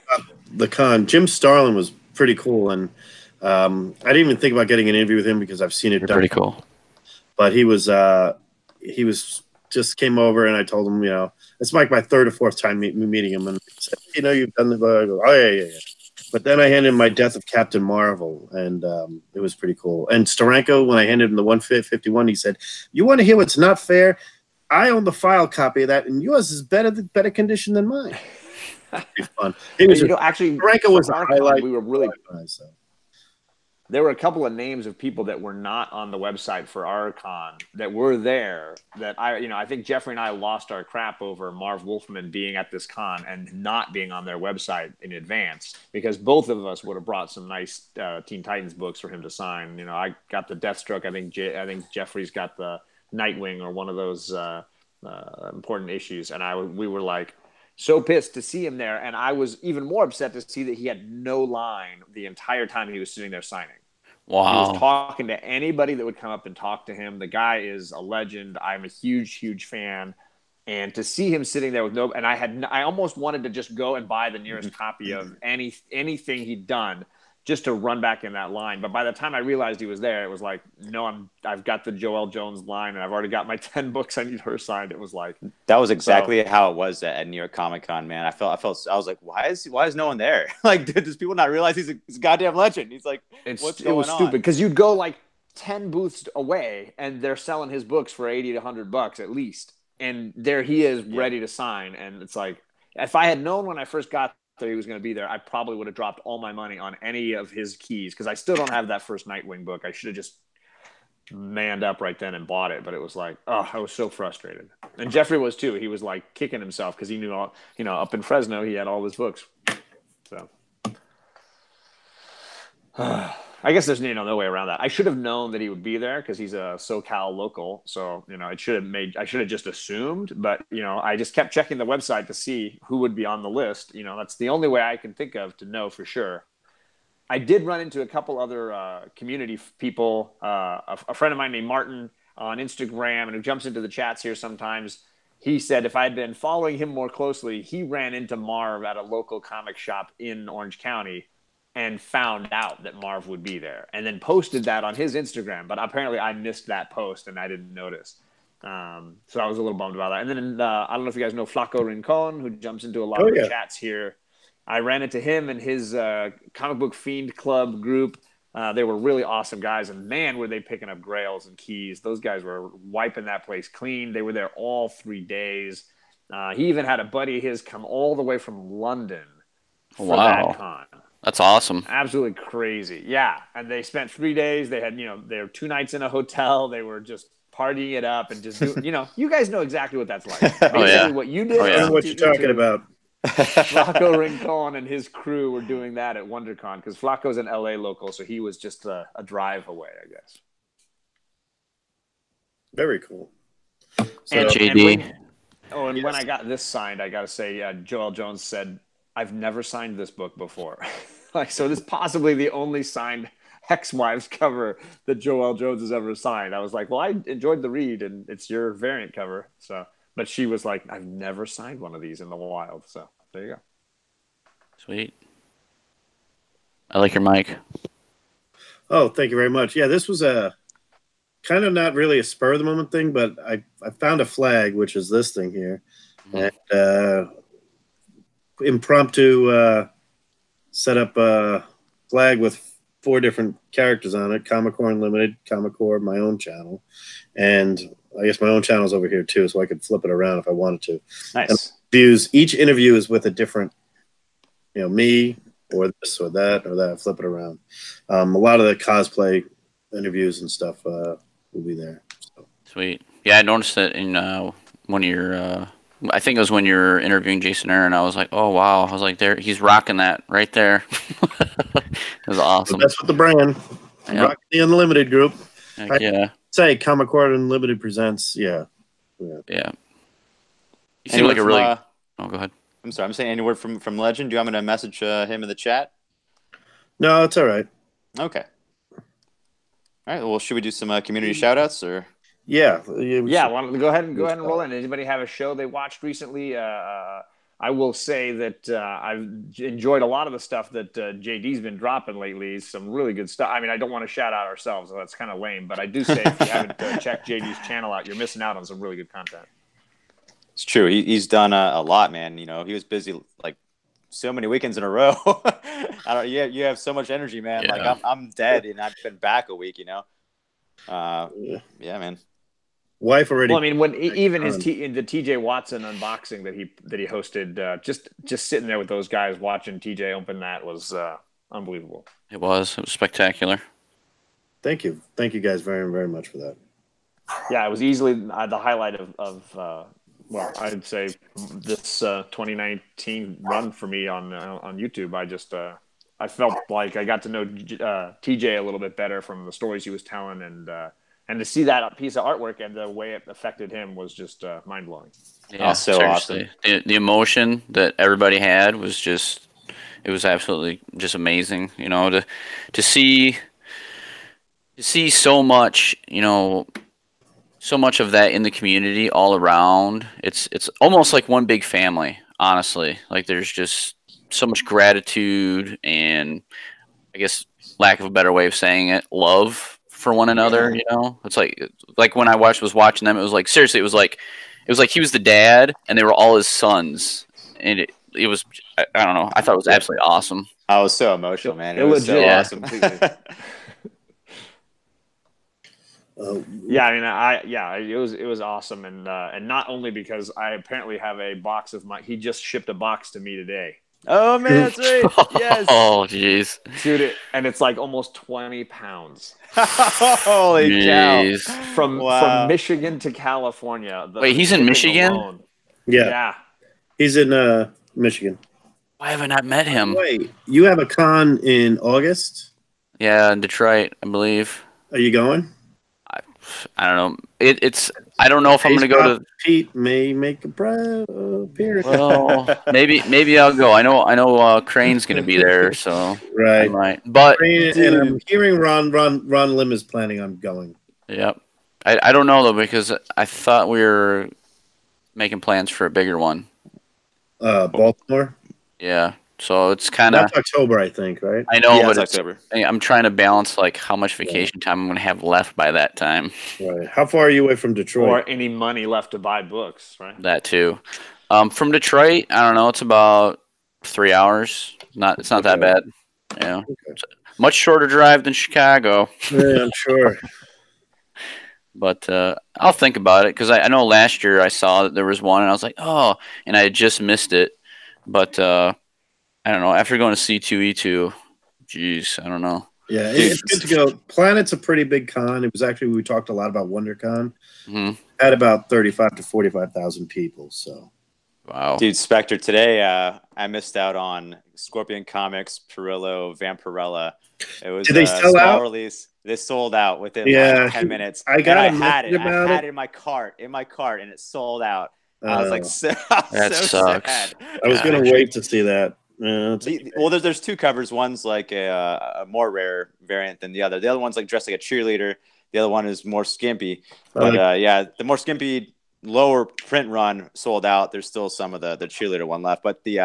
The con, Jim Starlin was pretty cool, and I didn't even think about getting an interview with him because I've seen it done. Pretty cool. But he was just came over, and I told him, you know, it's like my 3rd or 4th time meeting him, and he said, you know, you've done the book. I go, oh yeah. But then I handed him my Death of Captain Marvel, and it was pretty cool. And Steranko, when I handed him the 151, he said, "You want to hear what's not fair? I own the file copy of that, and yours is better condition than mine." Pretty fun. It was actually, Steranko was the highlight. We were really. So. there were a couple of names of people that were not on the website for our con that were there that I think Jeffrey and I lost our crap over Marv Wolfman being at this con and not being on their website in advance, because both of us would have brought some nice Teen Titans books for him to sign. I got the Deathstroke. I think Jeffrey's got the Nightwing or one of those important issues. And we were like, so pissed to see him there. And I was even more upset to see that he had no line the entire time he was sitting there signing. Wow. He was talking to anybody that would come up and talk to him. The guy is a legend. I'm a huge, huge fan. And to see him sitting there with no, and I almost wanted to just go and buy the nearest copy of anything he'd done just to run back in that line. But by the time I realized he was there, it was like, no, I've got the Joelle Jones line, and I've already got my 10 books. I need her signed. It was like, that was exactly how it was at New York Comic Con, man. I was like, why is no one there? Like, does people not realize he's a goddamn legend? He's like, what's going on? It was stupid because you'd go like 10 booths away and they're selling his books for 80 to $100 at least. And there he is ready to sign. And it's like, if I had known when I first got there he was going to be there, I probably would have dropped all my money on any of his keys, because I still don't have that first Nightwing book. I should have just manned up right then and bought it. But it was like, I was so frustrated. And Jeffrey was too. He was like kicking himself because he knew all, up in Fresno, he had all his books. So I guess there's no way around that. I should have known that he would be there because he's a SoCal local. So, I should have just assumed, but I just kept checking the website to see who would be on the list. That's the only way I can think of to know for sure. I did run into a couple other community people, a friend of mine named Martin on Instagram, and who jumps into the chats here sometimes. He said if I had been following him more closely, he ran into Marv at a local comic shop in Orange County and found out that Marv would be there, and then posted that on his Instagram. But apparently I missed that post and I didn't notice. So I was a little bummed about that. And then I don't know if you guys know Flaco Rincon, who jumps into a lot of the chats here. I ran into him and his Comic Book Fiend Club group. They were really awesome guys, and man, were they picking up grails and keys. Those guys were wiping that place clean. They were there all 3 days. He even had a buddy of his come all the way from London for that con. That's awesome. Absolutely crazy. Yeah. And they spent 3 days. They had, they were 2 nights in a hotel. They were just partying it up and just you guys know exactly what that's like. What you did. I know what you're talking about. Flaco Rincon and his crew were doing that at WonderCon because Flaco's an LA local. So he was just a drive away, I guess. Very cool. So, and JD. When I got this signed, I got to say, Joelle Jones said, I've never signed this book before. So this is possibly the only signed Hex Wives cover that Joelle Jones has ever signed. I was like, well, I enjoyed the read, and it's your variant cover. So, but she was like, I've never signed one of these in the wild. So there you go. Sweet. I like your mic. Oh, thank you very much. Yeah, this was a kind of not really a spur of the moment thing, but I found a flag, which is this thing here. And impromptu set up a flag with 4 different characters on it: Comic Core Unlimited, Comic Core, my own channel, and I guess my own channel's over here too, so I could flip it around if I wanted to. Nice. And each interview is with a different, me or this or that. Flip it around. A lot of the cosplay interviews and stuff will be there. So. Sweet. Yeah, I noticed that in one of your. I think it was when you were interviewing Jason Aaron. I was like, oh, wow. I was like, there, he's rocking that right there. It was awesome. That's what the brand. Yep. Rock the Unlimited group. Yeah. Say Comic Core Unlimited presents. Yeah. You seem like a really. Oh, go ahead. I'm sorry. I'm saying any word from Legend. Do you want me to message him in the chat? No, it's all right. Okay. All right. Well, should we do some community shout-outs or? Yeah. Why don't we go ahead and roll in. Anybody have a show they watched recently? I will say that I've enjoyed a lot of the stuff that JD's been dropping lately. Some really good stuff. I mean, I don't want to shout out ourselves, so that's kind of lame. But I do say if you haven't checked JD's channel out, you're missing out on some really good content. It's true. He's done a lot, man. He was busy like so many weekends in a row. You have so much energy, man. Yeah. Like I'm dead, and I've been back a week. Yeah, man. Wife already. Well, I mean, when even the TJ Watson unboxing that he hosted, just sitting there with those guys watching TJ open that was unbelievable. It was spectacular. Thank you guys very much for that. Yeah, it was easily the highlight of well, I'd say this 2019 run for me on YouTube. I felt like I got to know TJ a little bit better from the stories he was telling, and to see that piece of artwork and the way it affected him was just mind blowing. Yeah, so seriously. awesome. The emotion that everybody had was just, it was absolutely just amazing. You know, to see so much, you know, so much of that in the community all around. It's almost like one big family, honestly. Like there's just so much gratitude and, I guess, lack of a better way of saying it, love for one another. You know, it's like when I was watching them, it was like, seriously, it was like he was the dad and they were all his sons, and it was, I don't know, I thought it was absolutely awesome. I was so emotional, man. It It was so legit, awesome. completely. Yeah, I mean, it was awesome, and not only because I apparently have a box of he just shipped a box to me today. Oh man, that's right. Yes. Oh jeez. Dude, and it's like almost 20 pounds Holy cow! from Wow. Michigan to California. Wait, he's in Michigan? alone. Yeah, he's in Michigan. Why have I not met him? Wait, you have a con in August? Yeah, in Detroit, I believe. Are you going? I don't know. It's. I don't know if I'm going to go to. Pete may make a appearance. Well, maybe I'll go. I know. Crane's going to be there, so right. I might. But and I'm hearing Ron Lim is planning on going. Yep. I don't know though, because I thought we were making plans for a bigger one. Baltimore. Yeah. So it's kind of. That's October, I think, right? I know, Yeah, but it's October. I'm trying to balance like how much vacation time I'm going to have left by that time. Right. How far are you away from Detroit? Or any money left to buy books, right? That too. From Detroit, I don't know. It's about 3 hours. It's not that bad. Yeah. Okay. Much shorter drive than Chicago. Yeah, I'm sure. But I'll think about it, because I know last year I saw that there was one, and I was like, oh, and I had just missed it. But I don't know. After going to C2E2, geez, I don't know. Yeah, it's good to go. Planet's a pretty big con. It was actually, we talked a lot about WonderCon. Mm-hmm. Had about 35 to 45,000 people. So, wow, dude, Spectre. Today, I missed out on Scorpion Comics, Perillo, Vampirella. It was did they sell out? Release. They sold out within like 10 minutes. I had it in my cart, and it sold out. I was like, that sucks. Sad. I was gonna wait to see that. Well, there's two covers. One's like a more rare variant than the other. The other one's like dressed like a cheerleader. The other one is more skimpy. But yeah, the more skimpy, lower print run sold out. There's still some of the cheerleader one left. But the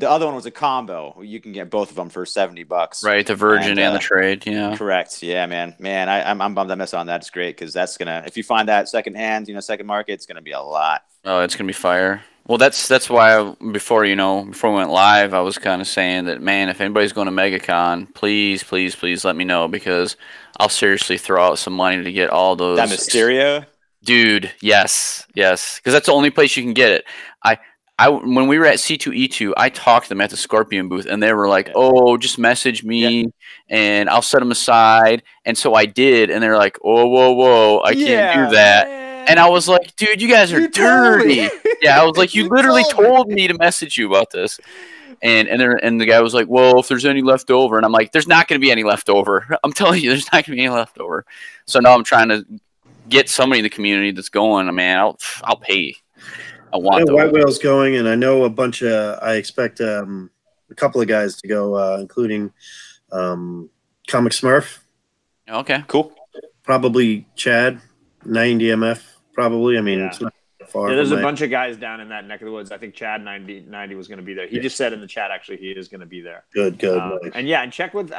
other one was a combo. You can get both of them for $70. Right, the Virgin and the trade. Yeah, correct. Yeah, man. I'm bummed I missed on that. It's great, because that's gonna, if you find that secondhand, second market, it's gonna be a lot. Oh, it's gonna be fire. Well, that's why before we went live, I was kind of saying that, man, if anybody's going to MegaCon, please let me know, because I'll seriously throw out some money to get all those. That Mysterio? Dude, yes, because that's the only place you can get it. When we were at C2E2, I talked to them at the Scorpion booth, and they were like, "Oh, just message me, and I'll set them aside." And so I did, and they're like, "Oh, whoa, I can't do that." Man. And I was like, "Dude, you guys are dirty." Yeah, I was like, "You literally told me to message you about this." And the guy was like, "Well, if there's any left over," and I'm like, "There's not going to be any left over. I'm telling you, there's not going to be any left over." So now I'm trying to get somebody in the community that's going. Man, I'll pay. I know White Whale's going, and I know a bunch of. I expect a couple of guys to go, including Comic Smurf. Okay, cool. Probably Chad, 90MF. Probably. I mean, it's not far. Yeah, there's a bunch of guys down in that neck of the woods. I think Chad 90 was going to be there. He just said in the chat, actually, he is going to be there. Good. And check with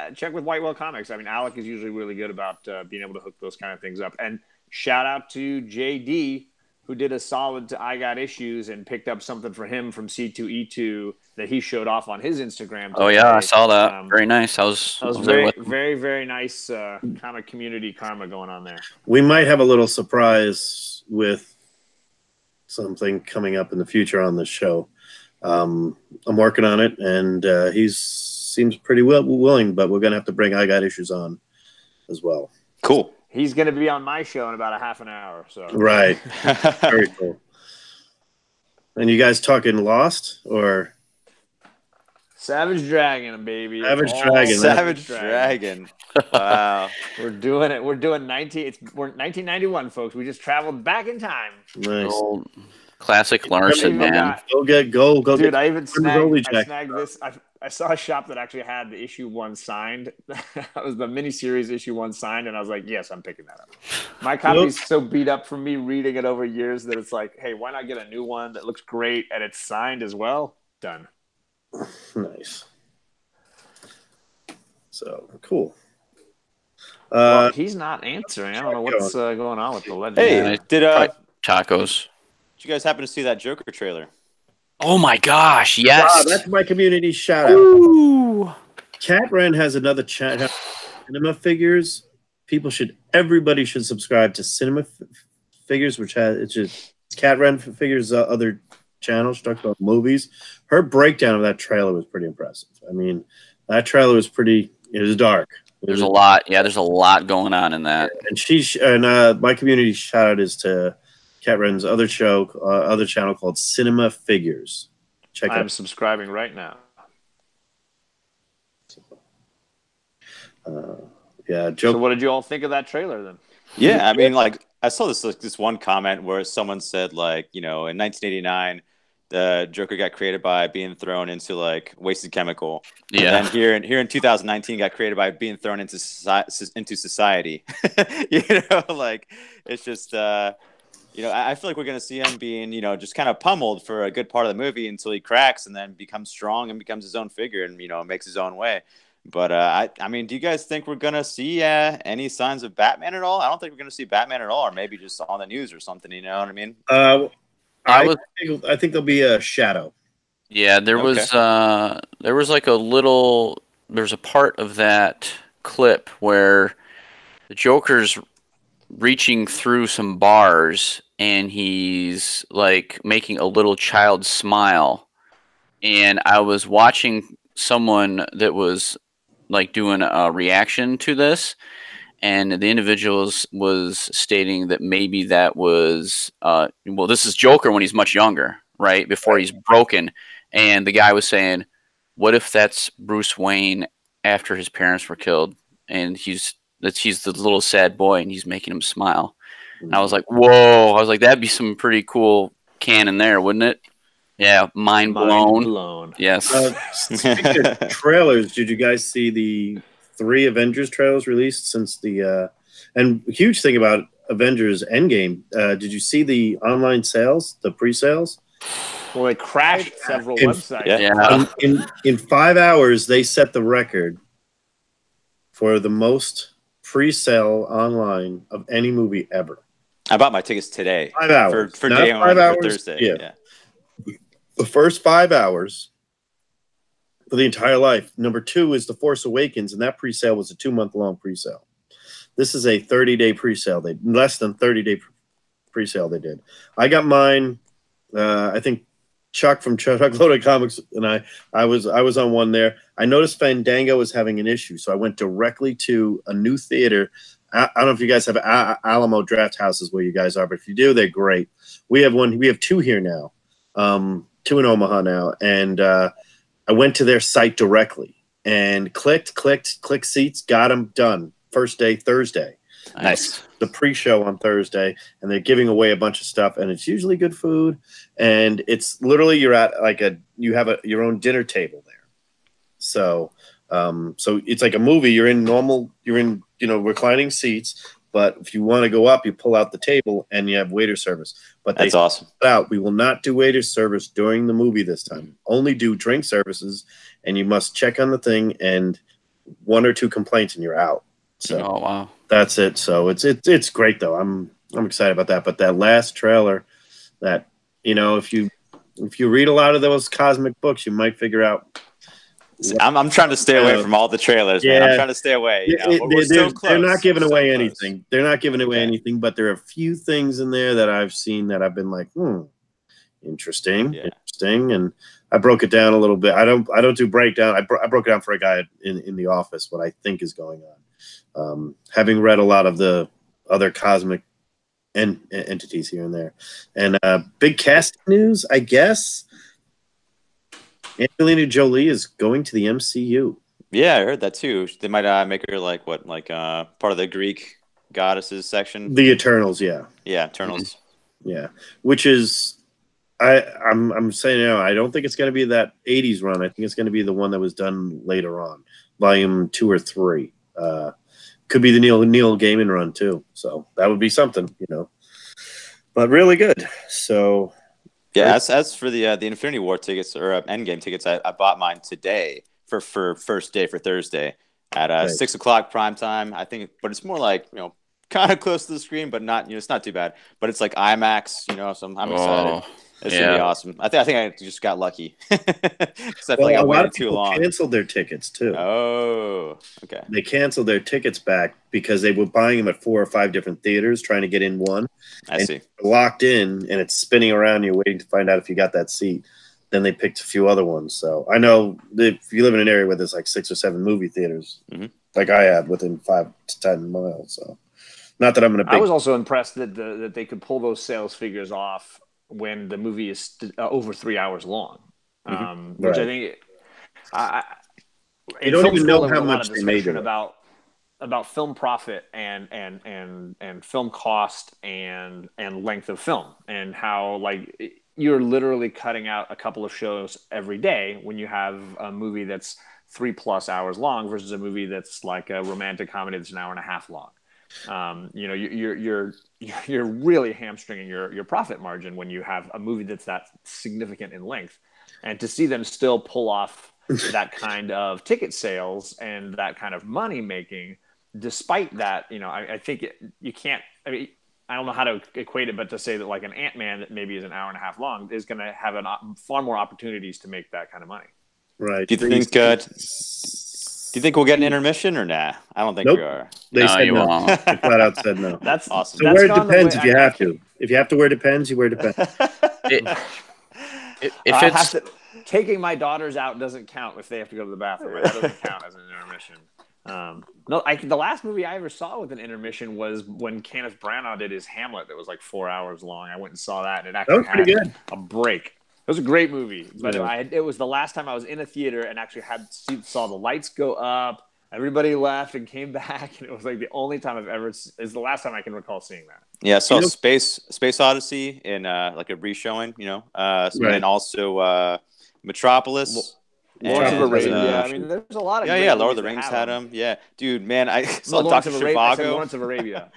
White Whale Comics. I mean, Alec is usually really good about being able to hook those kind of things up. And shout out to JD, who did a solid to I Got Issues and picked up something for him from C2E2 that he showed off on his Instagram today. Oh yeah, I saw that. Very nice. I was very nice kind of community karma going on there. We might have a little surprise with something coming up in the future on this show. I'm working on it, and he seems pretty willing, but we're gonna have to bring I Got Issues on as well. Cool. He's going to be on my show in about a half an hour. So Right. Very cool. And you guys talking Lost or Savage Dragon, baby. Savage All Dragon. Savage Dragon. Wow. We're doing it. We're doing 1991, folks. We just traveled back in time. nice? Old classic Larson, Even man. got- Go Dude, get I even Goldie snagged, I Jack. snagged this. I saw a shop that actually had the issue 1 signed. That was the miniseries issue 1 signed, and I was like, yes, I'm picking that up. My copy's so beat up from me reading it over years that it's like, hey, why not get a new one that looks great and it's signed as well? Done. Nice. So cool. Well, he's not answering. I don't know what's going on with the legend. Hey, Yeah. did Tacos. you guys happen to see that Joker trailer? Oh my gosh, yes. Wow, that's my community shout out. Ooh. Cat Ren has another channel, Cinema Figures. Everybody should subscribe to Cinema Figures, which has it's Cat Ren Figures other channel. She talks about movies. Her breakdown of that trailer was pretty impressive. I mean, that trailer was pretty. It was dark. There's a lot. Yeah, there's a lot going on in that. And my community shout out is to Cat Ren's other channel called Cinema Figures. Check I'm out. subscribing right now. Yeah, So Joke. what did you all think of that trailer then? Yeah, I mean, like I saw this one comment where someone said, like, you know, in 1989, the Joker got created by being thrown into like wasted chemical. Yeah. And then here in 2019, got created by being thrown into society. You know, like it's just you know, I feel like we're gonna see him being, you know, just kind of pummeled for a good part of the movie until he cracks and then becomes strong and becomes his own figure and, you know, makes his own way. But I mean, do you guys think we're gonna see any signs of Batman at all? I don't think we're gonna see Batman at all, or maybe just on the news or something. You know what I mean? I think there'll be a shadow. Yeah, there was like there's a part of that clip where the Joker's reaching through some bars and he's like making a little child smile. And I was watching someone that was like doing a reaction to this, and the individual was stating that maybe that was this is Joker when he's much younger, right? Before he's broken. And the guy was saying, what if that's Bruce Wayne after his parents were killed and he's the little sad boy and he's making him smile? And I was like, whoa. I was like, that'd be some pretty cool canon there, wouldn't it? Yeah, mind blown. Yes. Speaking of trailers, did you guys see the 3 Avengers trailers released since the and huge thing about Avengers Endgame? Did you see the online sales, the pre-sales? Well, they crashed several websites. Yeah. In 5 hours, they set the record for the most pre-sale online of any movie ever. I bought my tickets today. 5 hours for Not day 5 one hours, for Thursday. Yeah. The first 5 hours for the entire life. Number 2 is The Force Awakens, and that pre-sale was a 2-month-long pre-sale. This is a 30-day pre-sale. Less than 30-day pre-sale they did. I got mine. I think Chuck from Chuck Loaded Comics and I was on one there. I noticed Fandango was having an issue, so I went directly to a new theater. I don't know if you guys have Alamo Draft Houses where you guys are, but if you do, they're great. We have 2 here now. 2 in Omaha now, and I went to their site directly and clicked seats, got them done. First day, Thursday. Nice. The pre-show on Thursday, and they're giving away a bunch of stuff, and it's usually good food, and it's literally you're at like you have your own dinner table there. So it's like a movie. You're in reclining seats. But if you want to go up, you pull out the table and you have waiter service. But that's awesome. We will not do waiter service during the movie this time. Only do drink services, and you must check on the thing and 1 or 2 complaints and you're out. So oh wow, that's it. So it's great though. I'm excited about that. But that last trailer, that if you read a lot of those cosmic books, you might figure out. I'm trying to stay away from all the trailers, man. I'm trying to stay away. We're so close. They're not giving away anything. They're not giving away anything, but there are a few things in there that I've seen that I've been like, interesting. And I broke it down a little bit. I don't do breakdown. I broke it down for a guy in the office what I think is going Having read a lot of the other cosmic entities here and there, and big cast news, I guess. Angelina Jolie is going to the MCU. Yeah, I heard that too. They might make her like part of the Greek goddesses section. The Eternals, yeah. Yeah, Eternals. Yeah, which is I'm saying I don't think it's going to be that 80s run. I think it's going to be the one that was done later on, volume 2 or 3. Could be the Neil Gaiman run too. So that would be something, But really good. So yeah, as for the Infinity War tickets or Endgame tickets, I bought mine today for first day for Thursday at 6:00 prime time. I think, but it's more like kind of close to the screen, but not it's not too bad. But it's like IMAX, so I'm excited. It's gonna be awesome. I think I just got lucky because I feel like I waited too long. Canceled their tickets too. Oh, okay. They canceled their tickets back because they were buying them at 4 or 5 different theaters, trying to get in one. I see. Locked in, and it's spinning around. You're waiting to find out if you got that seat. Then they picked a few other ones. So I know that if you live in an area where there's like 6 or 7 movie theaters, like I had within 5 to 10 miles. So not that I'm going to. I was also impressed that they could pull those sales figures off when the movie is over 3 hours long, which I think you don't even know how much they made about film profit and film cost and length of film, and how like you're literally cutting out a couple of shows every day when you have a movie that's 3+ hours long versus a movie that's like a romantic comedy that's an hour and a half long. You're really hamstringing your profit margin when you have a movie that's that significant in length, and to see them still pull off that kind of ticket sales and that kind of money making, despite that, I think you can't. I mean, I don't know how to equate it, but to say that like an Ant-Man that maybe is an hour and a half long is going to have far more opportunities to make that kind of money. Right. Do you think we'll get an intermission or nah? I don't think we are. They said no. They flat out said no. That's awesome. So wear it depends if you have to. If you have to wear Depends, you wear Depends. Taking my daughters out doesn't count if they have to go to the bathroom. That doesn't count as an intermission. The last movie I ever saw with an intermission was when Kenneth Branagh did his Hamlet. That was like 4 hours long. I went and saw that, and it actually had good. A break. It was a great movie, but it was the last time I was in a theater and actually saw the lights go up. Everybody left and came back, and it was like the only time is the last time I can recall seeing that. Yeah, so Space Odyssey in like a re-showing, and also Metropolis. Lawrence of Arabia. I mean, there's a lot of Lord of the Rings had them. Yeah, dude, man, I saw Dr. Zhivago. Lawrence of Arabia.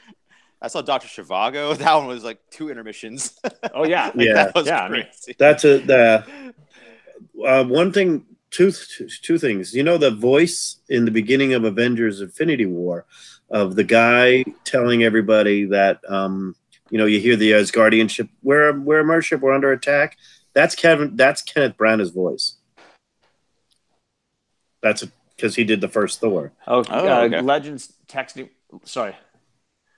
I saw Dr. Zhivago. That one was like 2 intermissions. Oh yeah, that was crazy. That's one thing. Two things. The voice in the beginning of Avengers: Infinity War of the guy telling everybody that you hear the Asgardian ship. We're a mership. We're under attack. That's Kenneth Branagh's voice. That's because he did the first Thor. Okay. Legends texting. Sorry.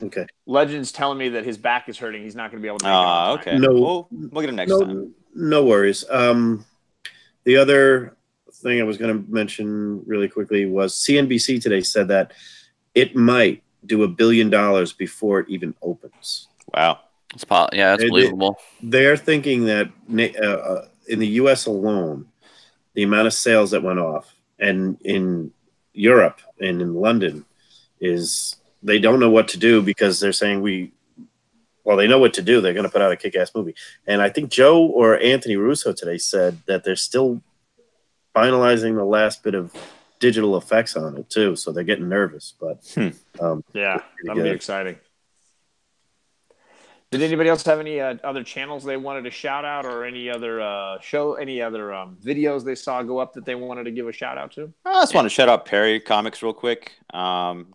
Okay. Legends telling me that his back is hurting. He's not going to be able to make it. Okay. No, we'll get him next time. No worries. The other thing I was going to mention really quickly was CNBC today said that it might do $1 billion before it even opens. Wow. That's believable. They're thinking that in the U.S. alone, the amount of sales that went off, and in Europe and in London, is they don't know what to do because they're saying they know what to do. They're going to put out a kick-ass movie. And I think Joe or Anthony Russo today said that they're still finalizing the last bit of digital effects on it too. So they're getting nervous, but that'll be exciting. Did anybody else have any other channels they wanted to shout out, or any other videos they saw go up that they wanted to give a shout out to? I just want to shout out Perry Comics real quick,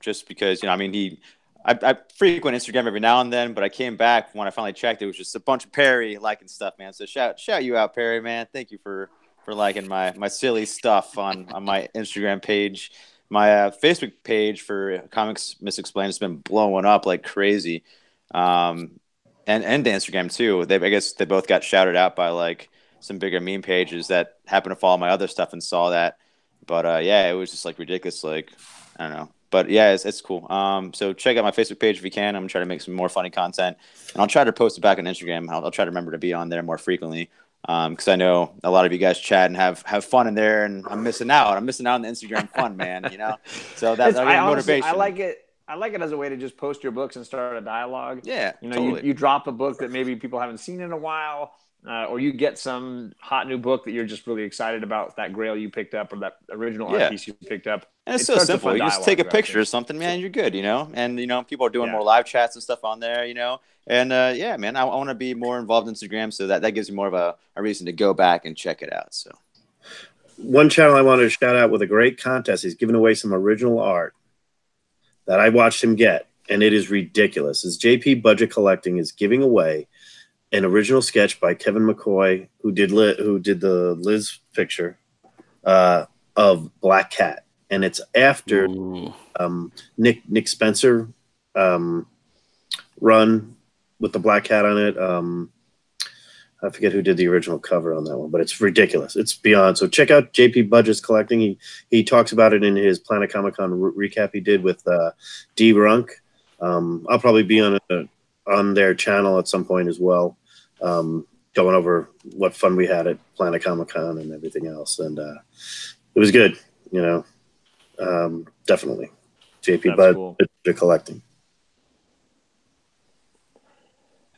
just because I frequent Instagram every now and then, but I came back when I finally checked. It was just a bunch of Perry liking stuff, man. So shout you out, Perry, man. Thank you for liking my silly stuff on my Instagram page. My Facebook page for Comics Misexplained has been blowing up like crazy. And the Instagram too. I guess they both got shouted out by like some bigger meme pages that happen to follow my other stuff and saw that. But it was just like ridiculous. Like, I don't know, But yeah, it's cool. So check out my Facebook page if you can. I'm gonna try to make some more funny content, and I'll try to post it back on Instagram. I'll try to remember to be on there more frequently, because I know a lot of you guys chat and have fun in there, and I'm missing out. I'm missing out on the Instagram fun, man. You know, so that's motivation. I like it. I like it as a way to just post your books and start a dialogue. Yeah, you know, totally. you drop a book that maybe people haven't seen in a while. Or you get some hot new book that you're just really excited about, that Grail you picked up or that original art piece you picked up. And it's so simple. You just take a picture or something, man, you're good, you know? And, you know, people are doing more live chats and stuff on there, you know? And, yeah, man, I want to be more involved in Instagram, so that gives me more of a reason to go back and check it out, so. One channel I wanted to shout out with a great contest. He's giving away some original art that I watched him get, and it is ridiculous. Is JP Budget Collecting is giving away an original sketch by Kevin McCoy, who did the Liz picture of Black Cat, and it's after Nick Spencer run with the Black Cat on it. I forget who did the original cover on that one, but it's ridiculous. It's beyond. So check out JP Budget's Collecting. He talks about it in his Planet Comic Con recap he did with D. Runk. I'll probably be on their channel at some point as well, going over what fun we had at Planet Comic Con and everything else. And it was good, you know, definitely. JP Budget Collecting.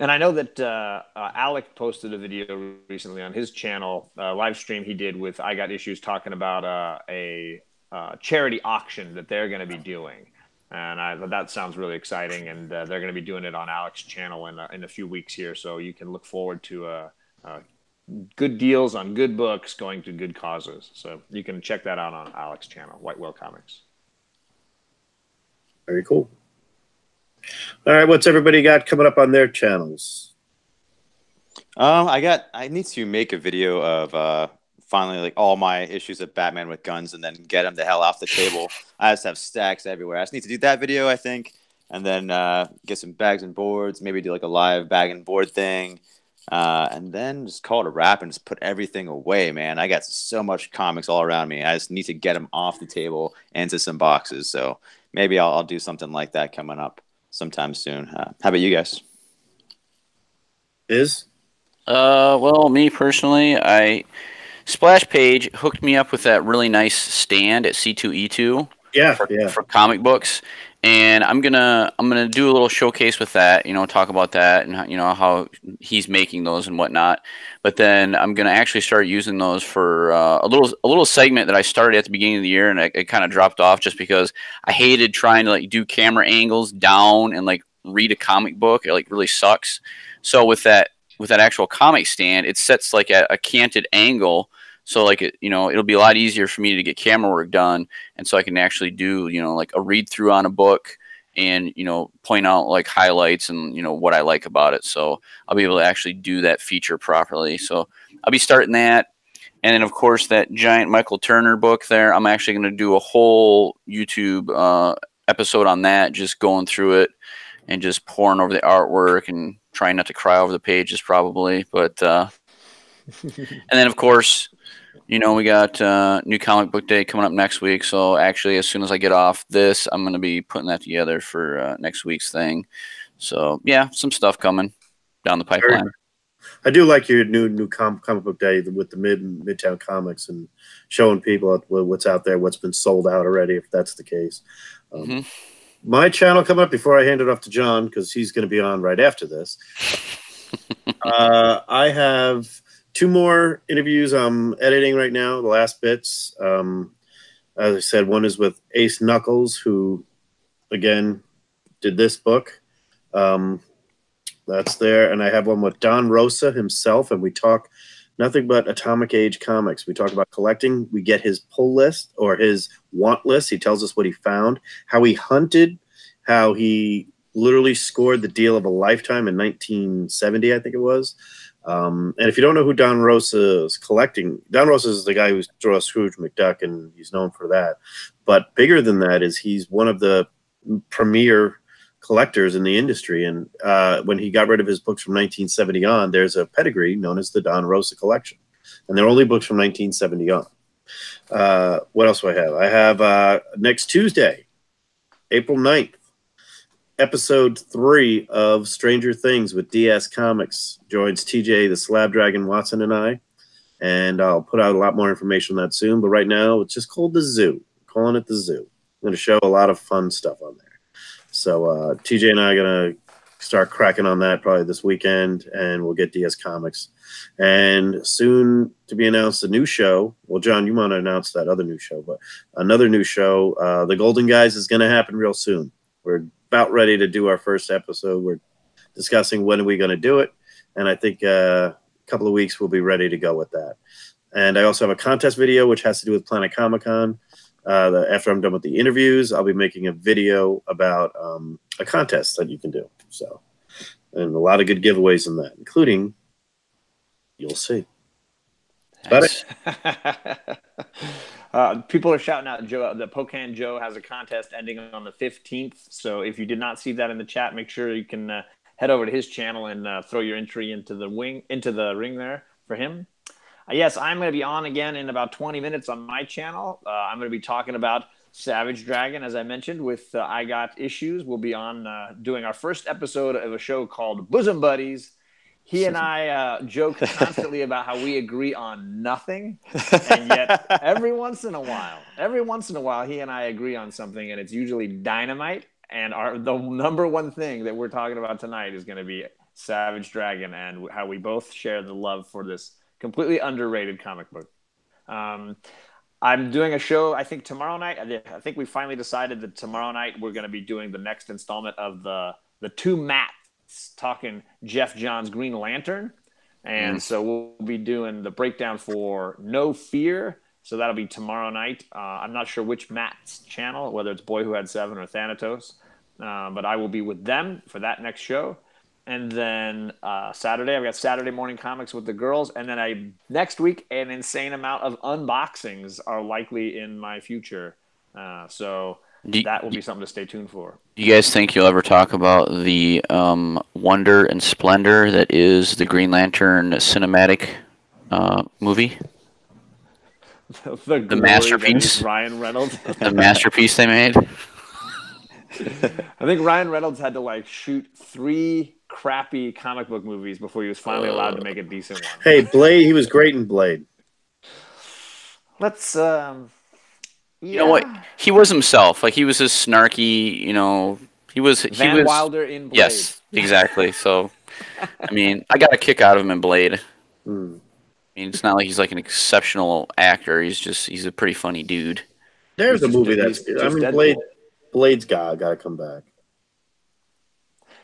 And I know that Alec posted a video recently on his channel, live stream he did with I Got Issues, talking about a charity auction that they're going to be doing. And that sounds really exciting, and they're going to be doing it on Alec's channel in a few weeks here. So you can look forward to good deals on good books going to good causes. So you can check that out on Alec's channel, White Whale Comics. Very cool. All right, what's everybody got coming up on their channels? I need to make a video of finally, like, all my issues of Batman with guns, and then get them the hell off the table. I just have stacks everywhere. I just need to do that video, I think, and then get some bags and boards, maybe do like a live bag and board thing, and then just call it a wrap and just put everything away, man. I got so much comics all around me. I just need to get them off the table into some boxes. So maybe I'll do something like that coming up sometime soon. How about you guys? Well, me personally, Splash Page hooked me up with that really nice stand at C2E2 for comic books, and I'm gonna do a little showcase with that, you know, talk about that and, you know, how he's making those and whatnot. But then I'm gonna actually start using those for a little segment that I started at the beginning of the year, and it kind of dropped off just because I hated trying to like do camera angles down and like read a comic book. It like really sucks. So with that actual comic stand, it sets like a canted angle. So like it'll be a lot easier for me to get camera work done, and so I can actually do, you know, like a read through on a book and, you know, point out like highlights and, you know, what I like about it. So I'll be able to actually do that feature properly. So I'll be starting that. And then of course that giant Michael Turner book there, I'm actually going to do a whole YouTube episode on that, just going through it and just pouring over the artwork and trying not to cry over the pages probably. But and then of course, you know, we got New Comic Book Day coming up next week. So actually, as soon as I get off this, I'm going to be putting that together for next week's thing. So yeah, some stuff coming down the pipeline. I do like your new comic book day with the Midtown Comics and showing people what's out there, what's been sold out already, if that's the case. My channel coming up before I hand it off to John, because he's going to be on right after this. I have 2 more interviews I'm editing right now, the last bits. As I said, one is with Ace Knuckles, who, again, did this book. That's there. And I have one with Don Rosa himself, and we talk nothing but Atomic Age comics. We talk about collecting. We get his pull list or his want list. He tells us what he found, how he hunted, how he literally scored the deal of a lifetime in 1970, I think it was. And if you don't know who Don Rosa is collecting, Don Rosa is the guy who draws Scrooge McDuck, and he's known for that. But bigger than that is he's one of the premier collectors in the industry. And when he got rid of his books from 1970 on, there's a pedigree known as the Don Rosa collection. And they're only books from 1970 on. What else do I have? I have next Tuesday, April 9th, episode 3 of Stranger Things with DS Comics joins TJ, the Slab Dragon Watson, and I. And I'll put out a lot more information on that soon. But right now, it's just called The Zoo. I'm calling it The Zoo. I'm going to show a lot of fun stuff on there. So TJ and I are going to start cracking on that probably this weekend, and we'll get DS Comics. And soon to be announced a new show. Well, John, you want to announce that other new show, but another new show, The Golden Guys, is going to happen real soon. We're about ready to do our first episode. We're discussing when are we going to do it, and I think a couple of weeks we'll be ready to go with that. And I also have a contest video which has to do with Planet Comic-Con. After I'm done with the interviews, I'll be making a video about a contest that you can do. So, and a lot of good giveaways in that, including, you'll see. That's about it. People are shouting out Joe. The Pocan Joe has a contest ending on the 15th. So if you did not see that in the chat, make sure you can head over to his channel and throw your entry into the ring there for him. Yes, I'm going to be on again in about 20 minutes on my channel. I'm going to be talking about Savage Dragon, as I mentioned, with I Got Issues. We'll be on doing our first episode of a show called Bosom Buddies. He and I joke constantly about how we agree on nothing, and yet every once in a while, he and I agree on something, and it's usually dynamite. And the number one thing that we're talking about tonight is going to be Savage Dragon and how we both share the love for this completely underrated comic book. I'm doing a show, I think, tomorrow night. I think we finally decided that tomorrow night we're going to be doing the next installment of the two Matts talking Jeff Johns' Green Lantern. And so we'll be doing the breakdown for No Fear. So that'll be tomorrow night. I'm not sure which Matt's channel, whether it's Boy Who Had Seven or Thanatos. But I will be with them for that next show. And then Saturday, I've got Saturday morning comics with the girls. And then next week, an insane amount of unboxings are likely in my future. So that will be something to stay tuned for. Do you guys think you'll ever talk about the wonder and splendor that is the Green Lantern cinematic movie? the masterpiece. Ryan Reynolds. The masterpiece they made. I think Ryan Reynolds had to shoot 3 crappy comic book movies before he was finally allowed to make a decent one. Hey, Blade, he was great in Blade. Let's You know what? He was himself. He was this snarky, he was Van Wilder in Blade. Yes, exactly. So I mean, I got a kick out of him in Blade. I mean, it's not like he's an exceptional actor. He's a pretty funny dude. There's a movie that's good. I mean, Blade's got to come back.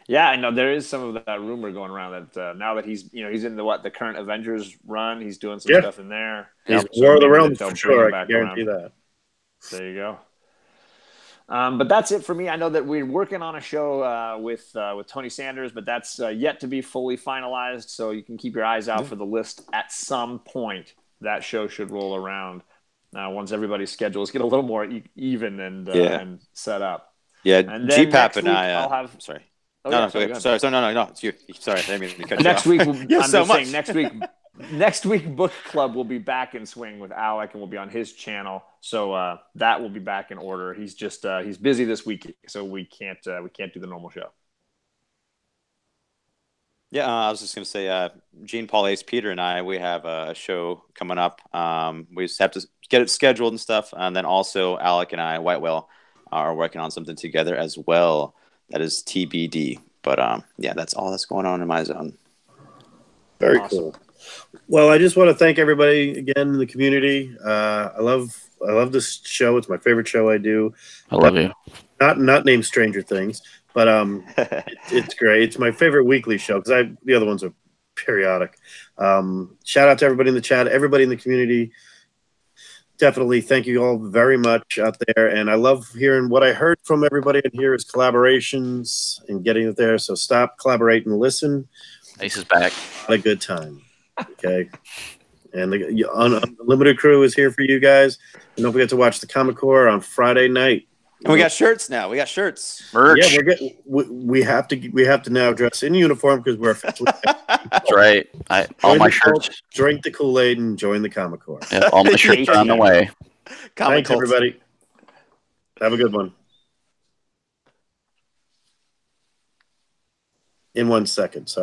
Yeah, I know there is some of that rumor going around that now that he's in the current Avengers run, he's doing some stuff in there. He's War of the Realms for sure. I can guarantee that. There you go. But that's it for me. I know that we're working on a show with Tony Sanders, but that's yet to be fully finalized. So you can keep your eyes out for the list. At some point, that show should roll around. Once everybody's schedules get a little more even and set up. Yeah, and then GPAP and I. I'll have. Sorry. Oh, no, yeah, no, sorry. No. It's you. Sorry, I didn't mean to cut you next off. week, saying next week, Book Club will be back in swing with Alec, and we'll be on his channel. So that will be back in order. He's just he's busy this week, so we can't do the normal show. Yeah, I was just gonna say, Gene, Paul, Ace, Peter, and I, we have a show coming up. We just have to get it scheduled and stuff, and then also Alec and I, White Whale, are working on something together as well. That is TBD. But yeah, that's all that's going on in my zone. Very cool. Well, I just want to thank everybody again in the community. I love this show. It's my favorite show I do. I love you. Not named Stranger Things, but it's great. It's my favorite weekly show because the other ones are periodic. Shout out to everybody in the chat, everybody in the community. Definitely thank you all very much out there. And I love hearing what I heard from everybody in here is collaborations and getting it there. So stop, collaborate, and listen. Ace is back. What a good time. Okay. And the Unlimited crew is here for you guys. And don't forget to watch the Comic Core on Friday night. And we got shirts now. We got shirts. Merch. Yeah, we have to now dress in uniform because we're officially. That's right. All my shirts. Drink the Kool-Aid and join the Comic Core. Yeah, all my shirts are on the way. Thanks, everybody. Have a good one. in 1 second. Sorry.